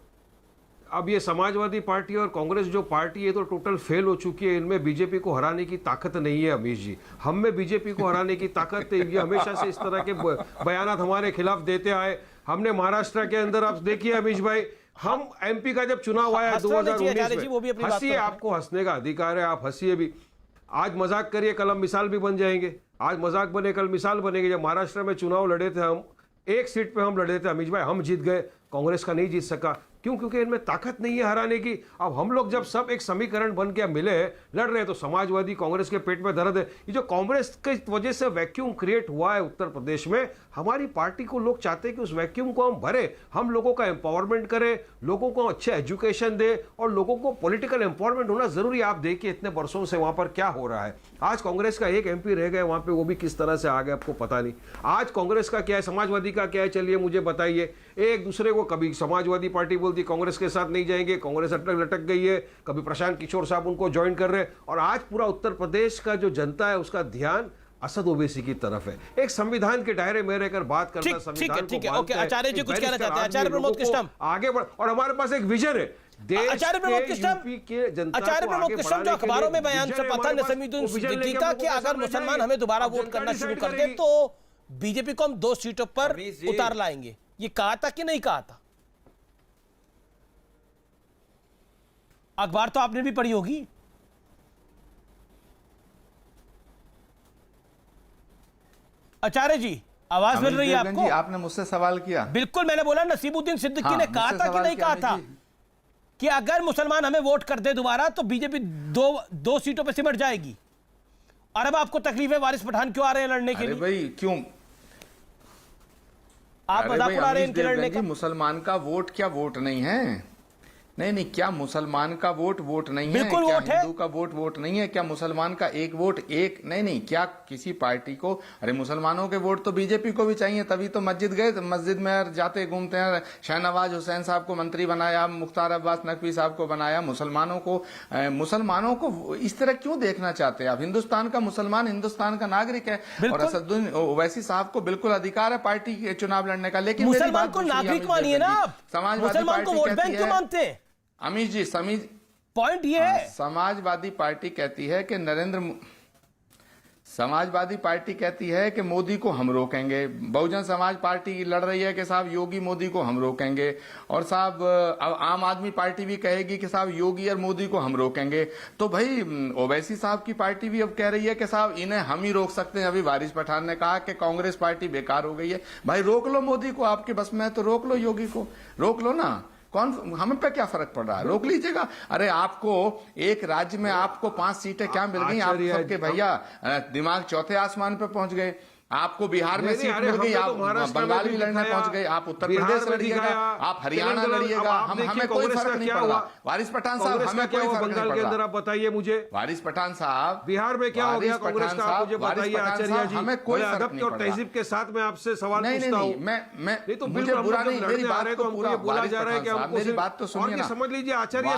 अब ये समाजवादी पार्टी और कांग्रेस जो पार्टी है तो टोटल फेल हो चुकी है। इनमें बीजेपी को हराने की ताकत नहीं है अमीश जी, हम में बीजेपी को हराने की ताकत है। ये हमेशा से इस तरह के बयानात हमारे खिलाफ देते आए। हमने महाराष्ट्र के अंदर आप देखिए अमीश भाई, हम MP का जब चुनाव आया 2019 में, हंसिए, आपको हंसने का अधिकार है, आप हंसिए भी। आज मजाक करिए, कल हम मिसाल भी बन जाएंगे। आज मजाक बने कल मिसाल बनेंगे। जब महाराष्ट्र में चुनाव लड़े थे हम, एक सीट पे हम लड़े थे अमीश भाई, हम जीत गए, कांग्रेस का नहीं जीत सका। क्यों? क्योंकि इनमें ताकत नहीं है हराने की। अब हम लोग जब सब एक समीकरण बन के मिले लड़ रहे हैं तो समाजवादी कांग्रेस के पेट में दर्द है। ये जो कांग्रेस की वजह से वैक्यूम क्रिएट हुआ है उत्तर प्रदेश में, हमारी पार्टी को लोग चाहते हैं कि उस वैक्यूम को हम भरे, हम लोगों का एम्पावरमेंट करें, लोगों को अच्छे एजुकेशन दे और लोगों को पॉलिटिकल एम्पावरमेंट होना जरूरी। आप देखिए इतने वर्षों से वहां पर क्या हो रहा है। आज कांग्रेस का एक एमपी रह गए वहां पे, वो भी किस तरह से आ गए आपको पता नहीं। आज कांग्रेस का क्या है, समाजवादी का क्या है, चलिए मुझे बताइए। एक दूसरे को कभी समाजवादी पार्टी बोलती कांग्रेस के साथ नहीं जाएंगे, कांग्रेस लटक गई है, कभी प्रशांत किशोर साहब उनको ज्वाइन कर रहे हैं। और आज पूरा उत्तर प्रदेश का जो जनता है उसका ध्यान असद ओवैसी की तरफ है। एक संविधान के दायरे में रहकर बात करना, संविधान को ओके, आचार्य जी कुछ कहना चाहते हैं? आचार्य प्रमोद कृष्णम आगे बढ़, और हमारे पास एक विजन है आचार्य प्रमोद कृष्णम जो अखबारों में बयान छपा था नसीमुद्दीन सिद्दीकी का कि अगर मुसलमान हमें दोबारा वोट करना शुरू कर दे तो बीजेपी को हम 2 सीटों पर उतार लाएंगे, ये कहा था कि नहीं कहा था? अखबार तो आपने भी पढ़ी होगी। आचार्य जी आवाज मिल रही है आपको? आपने मुझसे सवाल किया। बिल्कुल, मैंने बोला नसीमुद्दीन सिद्दीकी ने कहा था कि नहीं कहा था कि अगर मुसलमान हमें वोट कर दे दोबारा तो बीजेपी 2 सीटों पे सिमट जाएगी। और अब आपको तकलीफ है वारिस पठान क्यों आ रहे हैं लड़ने के लिए? भाई क्यों आप मजाक उड़ा रहे हैं इनके लड़ने का? मुसलमान का वोट क्या वोट नहीं है? नहीं, क्या मुसलमान का वोट नहीं है? बिल्कुल क्या वोट है। हिंदू का वोट नहीं है? क्या मुसलमान का एक वोट एक नहीं, क्या किसी पार्टी को, अरे मुसलमानों के वोट तो बीजेपी को भी चाहिए, तभी तो मस्जिद गए, मस्जिद में जाते घूमते हैं। शाहनवाज हुसैन साहब को मंत्री बनाया, मुख्तार अब्बास नकवी साहब को बनाया। मुसलमानों को इस तरह क्यों देखना चाहते हैं आप? हिंदुस्तान का मुसलमान हिंदुस्तान का नागरिक है और असदुद्दीन ओवैसी साहब को बिल्कुल अधिकार है पार्टी के चुनाव लड़ने का। लेकिन मुसलमान को नागरिक मानिए ना आप, मुसलमान को वोट बैंक क्यों मानते हैं? अमीश जी पॉइंट ये है, समाजवादी पार्टी कहती है कि समाजवादी पार्टी कहती है कि मोदी को हम रोकेंगे, बहुजन समाज पार्टी लड़ रही है कि साहब योगी मोदी को हम रोकेंगे, और साहब आम आदमी पार्टी भी कहेगी कि साहब योगी और मोदी को हम रोकेंगे। तो भाई ओवैसी साहब की पार्टी भी अब कह रही है कि साहब इन्हें हम ही रोक सकते हैं। अभी वारिस पठान ने कहा कि कांग्रेस पार्टी बेकार हो गई है। भाई रोक लो मोदी को, आपके बस में है तो रोक लो, योगी को रोक लो ना, कौन हमें पे क्या फर्क पड़ रहा है? रोक लीजिएगा। अरे आपको एक राज्य में आपको 5 सीटें क्या मिल गई? आप सबके भैया दिमाग चौथे आसमान पे पहुंच गए। आपको बिहार में सीट मिल गई, आप बंगाल भी लड़ने पहुंच गए, आप उत्तर प्रदेश लड़िएगा, आप हरियाणा लड़िएगा, हमें कोई फर्क नहीं पड़ रहा। वारिस पठान साहब हमें कोई फर्क नहीं पड़ रहा। आप बताइए मुझे, वारिस पठान साहब बिहार में क्या हो गया कांग्रेस का? मुझे बताइए आचार्य जी, हमें कोई फर्क नहीं और पड़ रहा। तहजीब के साथ मैं आपसे सवाल पूछता हूँ। मैं तो मुझे बुरा नहीं, मेरी बात तो पूरा बोला जा रहा है कि हमको मेरी बात तो सुनिए ना, समझ लीजिए आचार्य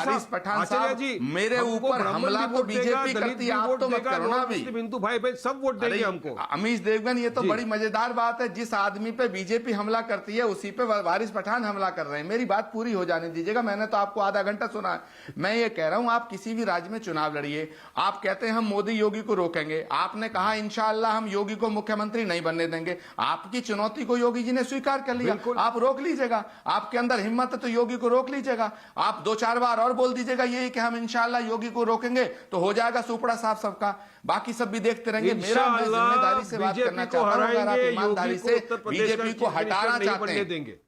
साहब जी, मेरे ऊपर हमला तो बीजेपी करती है, आप तो मत करो ना। अभी हिंदू भाई बहन सब वोट देंगे हमको। अमीश देवगन, ये तो बड़ी मजेदार बात है, जिस आदमी पे बीजेपी हमला करती है उसी पे वारिस पठान हमला कर रहे हैं। मेरी बात पूरी हो जाने दीजिएगा, मैंने तो आपको आधा घंटा सुना है। मैं ये कह रहा हूं आप किसी भी राज्य में चुनाव लड़िए, आप कहते हैं हम मोदी योगी को रोकेंगे, आपने कहा इंशाअल्लाह हम योगी को मुख्यमंत्री नहीं बनने देंगे। आपकी चुनौती को योगी जी ने स्वीकार कर लिया, आप रोक लीजिएगा। आपके अंदर हिम्मत है तो योगी को रोक लीजिएगा। आप 2-4 बार और बोल दीजिएगा ये कि हम इंशाअल्लाह योगी को रोकेंगे, तो हो जाएगा सुपड़ा साफ सबका, बाकी सब भी देखते रहेंगे। मेरा मैं जिम्मेदारी से बात करना चाहता हूं, अगर आप ईमानदारी से बीजेपी को हटाना चाहते हैं,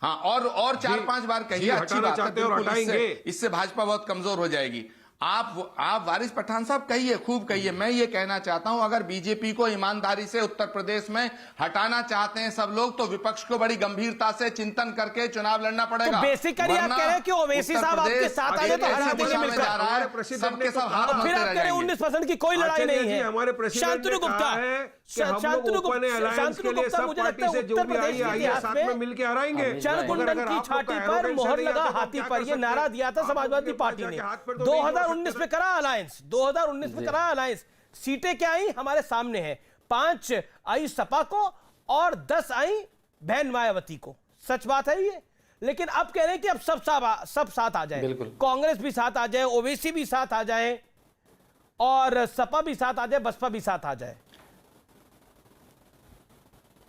हाँ, और 4-5 बार कहिए, अच्छी बात है, बिल्कुल, इससे भाजपा बहुत कमजोर हो जाएगी। आप वारिस पठान साहब कहिए, खूब कहिए। मैं ये कहना चाहता हूं अगर बीजेपी को ईमानदारी से उत्तर प्रदेश में हटाना चाहते हैं सब लोग, तो विपक्ष को बड़ी गंभीरता से चिंतन करके चुनाव लड़ना पड़ेगा। तो बेसिकली आप कह रहे हैं कि ओवैसी साहब आपके साथ आए तो हरा देंगे मिलकर, सबके सब हाथ फिर आप कह रहे हैं 19% की कोई लड़ाई नहीं है। शांतनु गुप्ता, शांतनु गुप्ता, मुझे लगता है उत्तर प्रदेश के इतिहास में चरगुंडन की छाती पर मोहर लगा हाथी पर, ये नारा दिया था समाजवादी पार्टी ने। 2019 में करा अलायंस, 2019 में करा अलायंस। सीटें क्या आई हमारे सामने है, 5 आई सपा को और 10 आई बहन मायावती को। सच बात है ये। लेकिन अब कह रहे हैं कि अब सब साथ आ जाए, कांग्रेस भी साथ आ जाए, ओवैसी भी साथ आ जाए, और सपा भी साथ आ जाए, बसपा भी साथ आ जाए।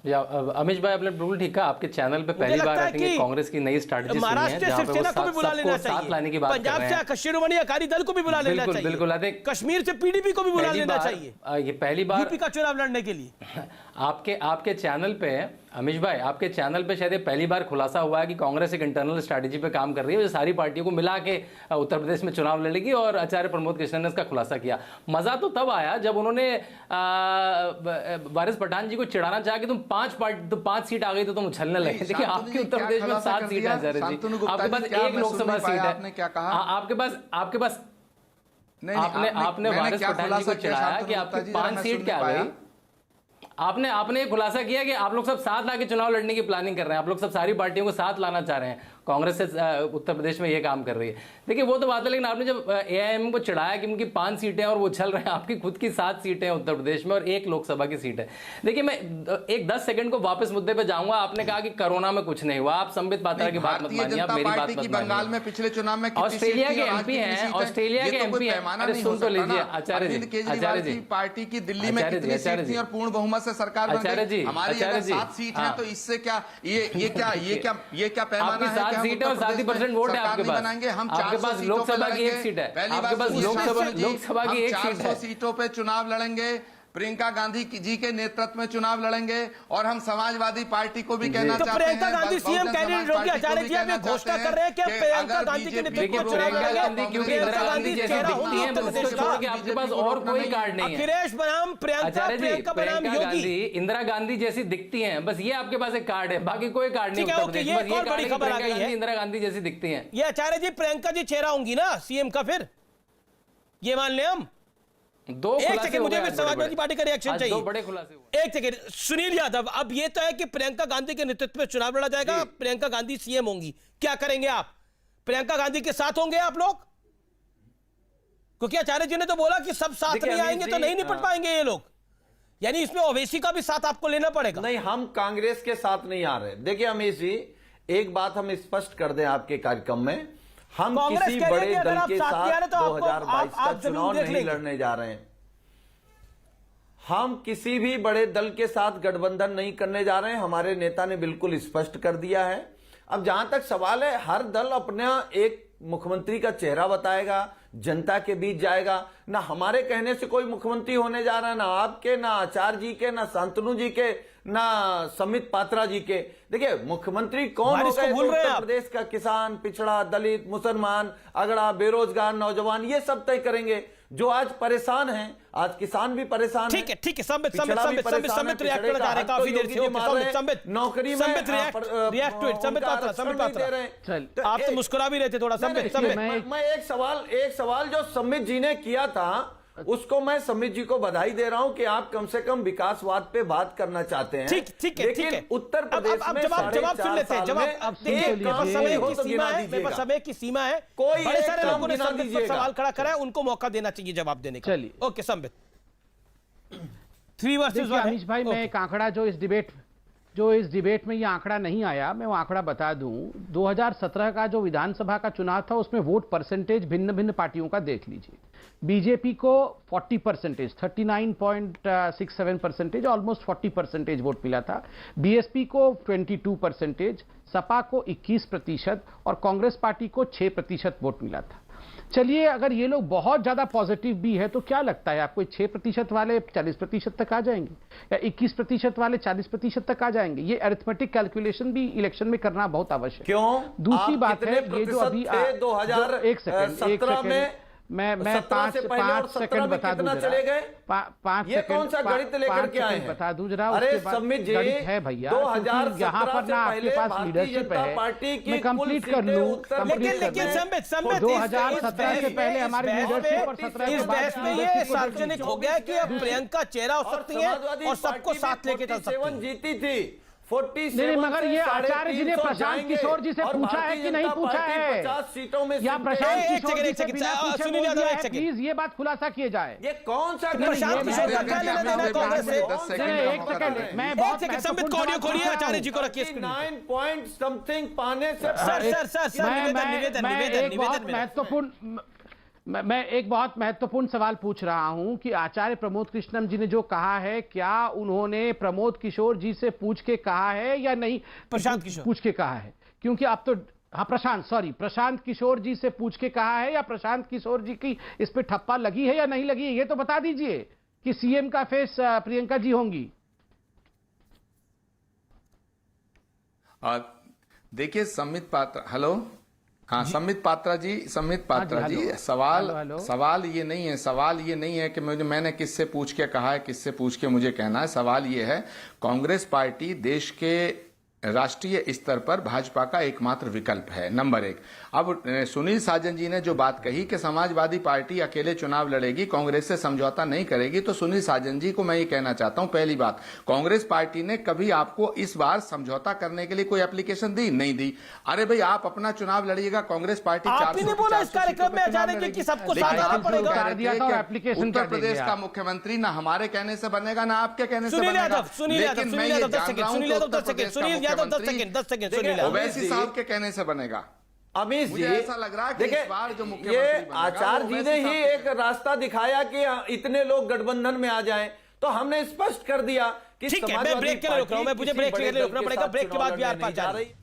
अमीश भाई आपने बिल्कुल ठीक कहा, आपके चैनल पे पहली बार आई थिंक कांग्रेस की नई स्ट्रैटेजी महाराष्ट्र से शिवसेना को भी बुला लेना चाहिए, पंजाब से शिरोमणि अकाली दल को भी बुला लेना चाहिए, बिल्कुल, कश्मीर से पीडीपी को भी बुला लेना चाहिए। ये पहली बार यूपी का चुनाव लड़ने के लिए आपके चैनल पे अमीश भाई, आपके चैनल पे शायद ये पहली बार खुलासा हुआ है कि कांग्रेस एक इंटरनल स्ट्रैटेजी पे काम कर रही है, जो सारी पार्टियों को मिला के उत्तर प्रदेश में चुनाव लड़ेगी, और आचार्य प्रमोद कृष्णन ने इसका खुलासा किया। मजा तो तब आया जब उन्होंने वारिस पठान जी को चिढ़ाना चाहा कि तुम 5 सीट आ गई तो तुम उछलने लगे। देखिए, आपके उत्तर प्रदेश में 7 सीट है आचार्य जी, आपके पास 1 लोकसभा सीट है, आपके पास आपने वारिस पठान जी को चिढ़ाया कि आपकी 5 सीट क्या आ गई। आपने खुलासा किया कि आप लोग सब साथ लाके चुनाव लड़ने की प्लानिंग कर रहे हैं, आप लोग सब सारी पार्टियों को साथ लाना चाह रहे हैं, कांग्रेस से उत्तर प्रदेश में ये काम कर रही है। देखिए, वो तो बात है, लेकिन आपने जब AIM को चिढ़ाया कि उनकी 5 सीटें और वो चल रहे हैं, आपकी खुद की 7 सीटें हैं उत्तर प्रदेश में और 1 लोकसभा की सीट है। देखिए, मैं एक 10 सेकंड को वापस मुद्दे पे जाऊंगा। आपने कहा कि कोरोना में कुछ नहीं हुआ, आप संबित पात्रा की बात मत मानिए, आप मेरी बात मत मानिए। बंगाल में पिछले चुनाव में ऑस्ट्रेलिया के MP हैं, ऑस्ट्रेलिया के MP हैं, अरे सुन तो लीजिए आचार्य जी, पार्टी की दिल्ली में कितनी सीट थी और पूर्ण बहुमत से सरकार बन गई। हमारी अगर 7 सीट है तो इससे क्या ये क्या पैमाना है? 7 सीटें और 7% वोट है आपके पास। आपके पास लोकसभा की 1 सीट है, आपके पास लोकसभा की 1 सीट है। सीटों पे चुनाव लड़ेंगे, प्रियंका गांधी जी के नेतृत्व में चुनाव लड़ेंगे, और हम समाजवादी पार्टी को भी कहना चाहते हैं। प्रियंका गांधी सीएम कैंडिडेट होगी। आचार्य जी अब घोषणा कर रहे हैं कि प्रियंका गांधी के नेतृत्व में चुनाव लड़ेंगे, क्योंकि इंदिरा गांधी चेहरा होंगी उत्तर प्रदेश का। आपके पास और कोई कार्ड नहीं है। अखिलेश बनाम प्रियंका बनाम योगी, इंदिरा गांधी जैसी दिखती हैं, बस ये आपके पास एक कार्ड है, बाकी कोई कार्ड नहीं उत्तर प्रदेश में। ये बड़ी खबर आ गई है, इंदिरा गांधी जैसी दिखती हैं। ये आचार्य जी प्रियंका जी चेहरा होंगी ना सीएम का, फिर ये मान ले हम। एक सेकंड, मुझे भी समाजवादी पार्टी का रिएक्शन चाहिए। 2 बड़े खुलासे हुए। एक सेकंड, सुनील यादव, अब ये तो है कि प्रियंका गांधी के नेतृत्व में चुनाव लड़ा जाएगा, प्रियंका गांधी सीएम होंगी, क्या करेंगे आप? प्रियंका गांधी के साथ होंगे आप लोग? क्योंकि आचार्य जी ने तो बोला कि सब साथ नहीं आएंगे तो नहीं निपट पाएंगे ये लोग, यानी इसमें ओवैसी का भी साथ आपको लेना पड़ेगा। नहीं, हम कांग्रेस के साथ नहीं आ रहे। देखिए अमीश जी, एक बात हम स्पष्ट कर दें आपके कार्यक्रम में, हम किसी बड़े दल के साथ 2022 का चुनाव नहीं लड़ने जा रहे हैं। हम किसी भी बड़े दल के साथ गठबंधन नहीं करने जा रहे हैं, हमारे नेता ने बिल्कुल स्पष्ट कर दिया है। अब जहां तक सवाल है, हर दल अपना एक मुख्यमंत्री का चेहरा बताएगा, जनता के बीच जाएगा। ना हमारे कहने से कोई मुख्यमंत्री होने जा रहा है, ना आपके, ना आचार्य जी के, ना शांतनु जी के, ना संबित पात्रा जी के। देखिए, मुख्यमंत्री कौन होगा? उत्तर प्रदेश का किसान, पिछड़ा, दलित, मुसलमान, अगड़ा, बेरोजगार, नौजवान, ये सब तय करेंगे। जो आज परेशान हैं, आज किसान भी परेशान है। ठीक है, संबित रिएक्ट करना चाह रहे हैं काफी देर से। संबित नौकरी में react to it. Sambit Patra, आप तो मुस्कुरा भी रहे थे थोड़ा। संबित, मैं एक सवाल जो संबित जी ने किया था, उसको मैं संबित जी को बधाई दे रहा हूं कि आप कम से कम विकासवाद पे बात करना चाहते हैं। ठीक है। उत्तर प्रदेश में जवाब सुन लेते हैं। जवाब समय की सीमा है, कोई बड़े सारे लोगों ने संबित पर सवाल खड़ा करा है, उनको मौका देना चाहिए जवाब देने का। चलिए, ओके संबित, 3 वर्सेस 1। अमीश भाई, मैं एक आंकड़ा जो इस डिबेट में ये आंकड़ा नहीं आया, मैं वो आंकड़ा बता दूं। 2017 का जो विधानसभा का चुनाव था, उसमें वोट परसेंटेज भिन्न भिन्न पार्टियों का देख लीजिए। बीजेपी को 40%, 39.67%, ऑलमोस्ट 40% वोट मिला था। बीएसपी को 22%, सपा को 21% और कांग्रेस पार्टी को 6% वोट मिला था। चलिए, अगर ये लोग बहुत ज्यादा पॉजिटिव भी है तो क्या लगता है आपको 6% वाले 40% तक आ जाएंगे, या 21% वाले 40% तक आ जाएंगे? ये अरिथमेटिक कैलकुलेशन भी इलेक्शन में करना बहुत आवश्यक है। क्यों? दूसरी बात है, ये जो अभी 2017 में मैं 5 सेकंड बता दूं, चले गए 5 ये कौन सा गणित लेकर के आए हैं? बता दूं जरा। अरे संबित जी, है भैया, 2017 यहाँ पर ना आपके पास लीडरशिप है, मैं कंप्लीट कर लूं। लेकिन संबित 2017 से पहले हमारी लीडरशिप और 17 इस बहस में ये सार्वजनिक हो गया कि अब प्रियंका चेहरा हो सकती है और सबको साथ लेके चल सकती है। जीती थी 47, नहीं, मगर ये आचार्य जी ने प्रशांत किशोर जी से पूछा है कि नहीं पूछा है? 50 सीटों में या प्रशांत किशोर जी से बिना पूछे बोल दिया है? प्लीज ये बात खुलासा किए जाए। ये कौन सा प्रशांत किशोर का क्या लेना देना कांग्रेस से? एक सेकंड, मैं बहुत संबित को ऑडियो खोलिए, आचार्य जी को रखिए। 9 पॉइंट समथिंग पाने से मैं एक बहुत महत्वपूर्ण सवाल पूछ रहा हूं कि आचार्य प्रमोद कृष्णम जी ने जो कहा है, क्या उन्होंने प्रमोद किशोर जी से पूछ के कहा है या नहीं? प्रशांत किशोर पूछ के कहा है, क्योंकि आप तो प्रशांत किशोर जी से पूछ के कहा है, या प्रशांत किशोर जी की इस पे ठप्पा लगी है या नहीं लगी है? ये तो बता दीजिए कि सीएम का फेस प्रियंका जी होंगी। देखिए संबित पात्रा, हेलो, हाँ संबित पात्रा जी, सवाल ये नहीं है कि मैंने किससे पूछ के कहा है, किससे पूछ के मुझे कहना है। सवाल ये है, कांग्रेस पार्टी देश के राष्ट्रीय स्तर पर भाजपा का एकमात्र विकल्प है, नंबर 1। अब सुनील साजन जी ने जो बात कही कि समाजवादी पार्टी अकेले चुनाव लड़ेगी, कांग्रेस से समझौता नहीं करेगी, तो सुनील साजन जी को मैं ये कहना चाहता हूं, पहली बात, कांग्रेस पार्टी ने कभी आपको इस बार समझौता करने के लिए कोई एप्लीकेशन दी? नहीं दी। अरे भाई आप अपना चुनाव लड़िएगा, कांग्रेस पार्टी उत्तर प्रदेश का मुख्यमंत्री ना हमारे कहने से बनेगा ना आपके कहने से बनेगा, लेकिन मैं ये जान रहा हूं ओवैसी साहब के कहने से बनेगा। अमीश जी, ऐसा लग रहा है कि इस बार जो मुख्यमंत्री ये बनेगा, आचार्य जी ने ही एक रास्ता दिखाया कि इतने लोग गठबंधन में आ जाएं, तो हमने स्पष्ट कर दिया कि ठीक है, मैं ब्रेक के लिए रुक रहा हूं, मुझे ब्रेक के लिए रुकना पड़ेगा, ब्रेक के बाद भी आर पार जा रही है।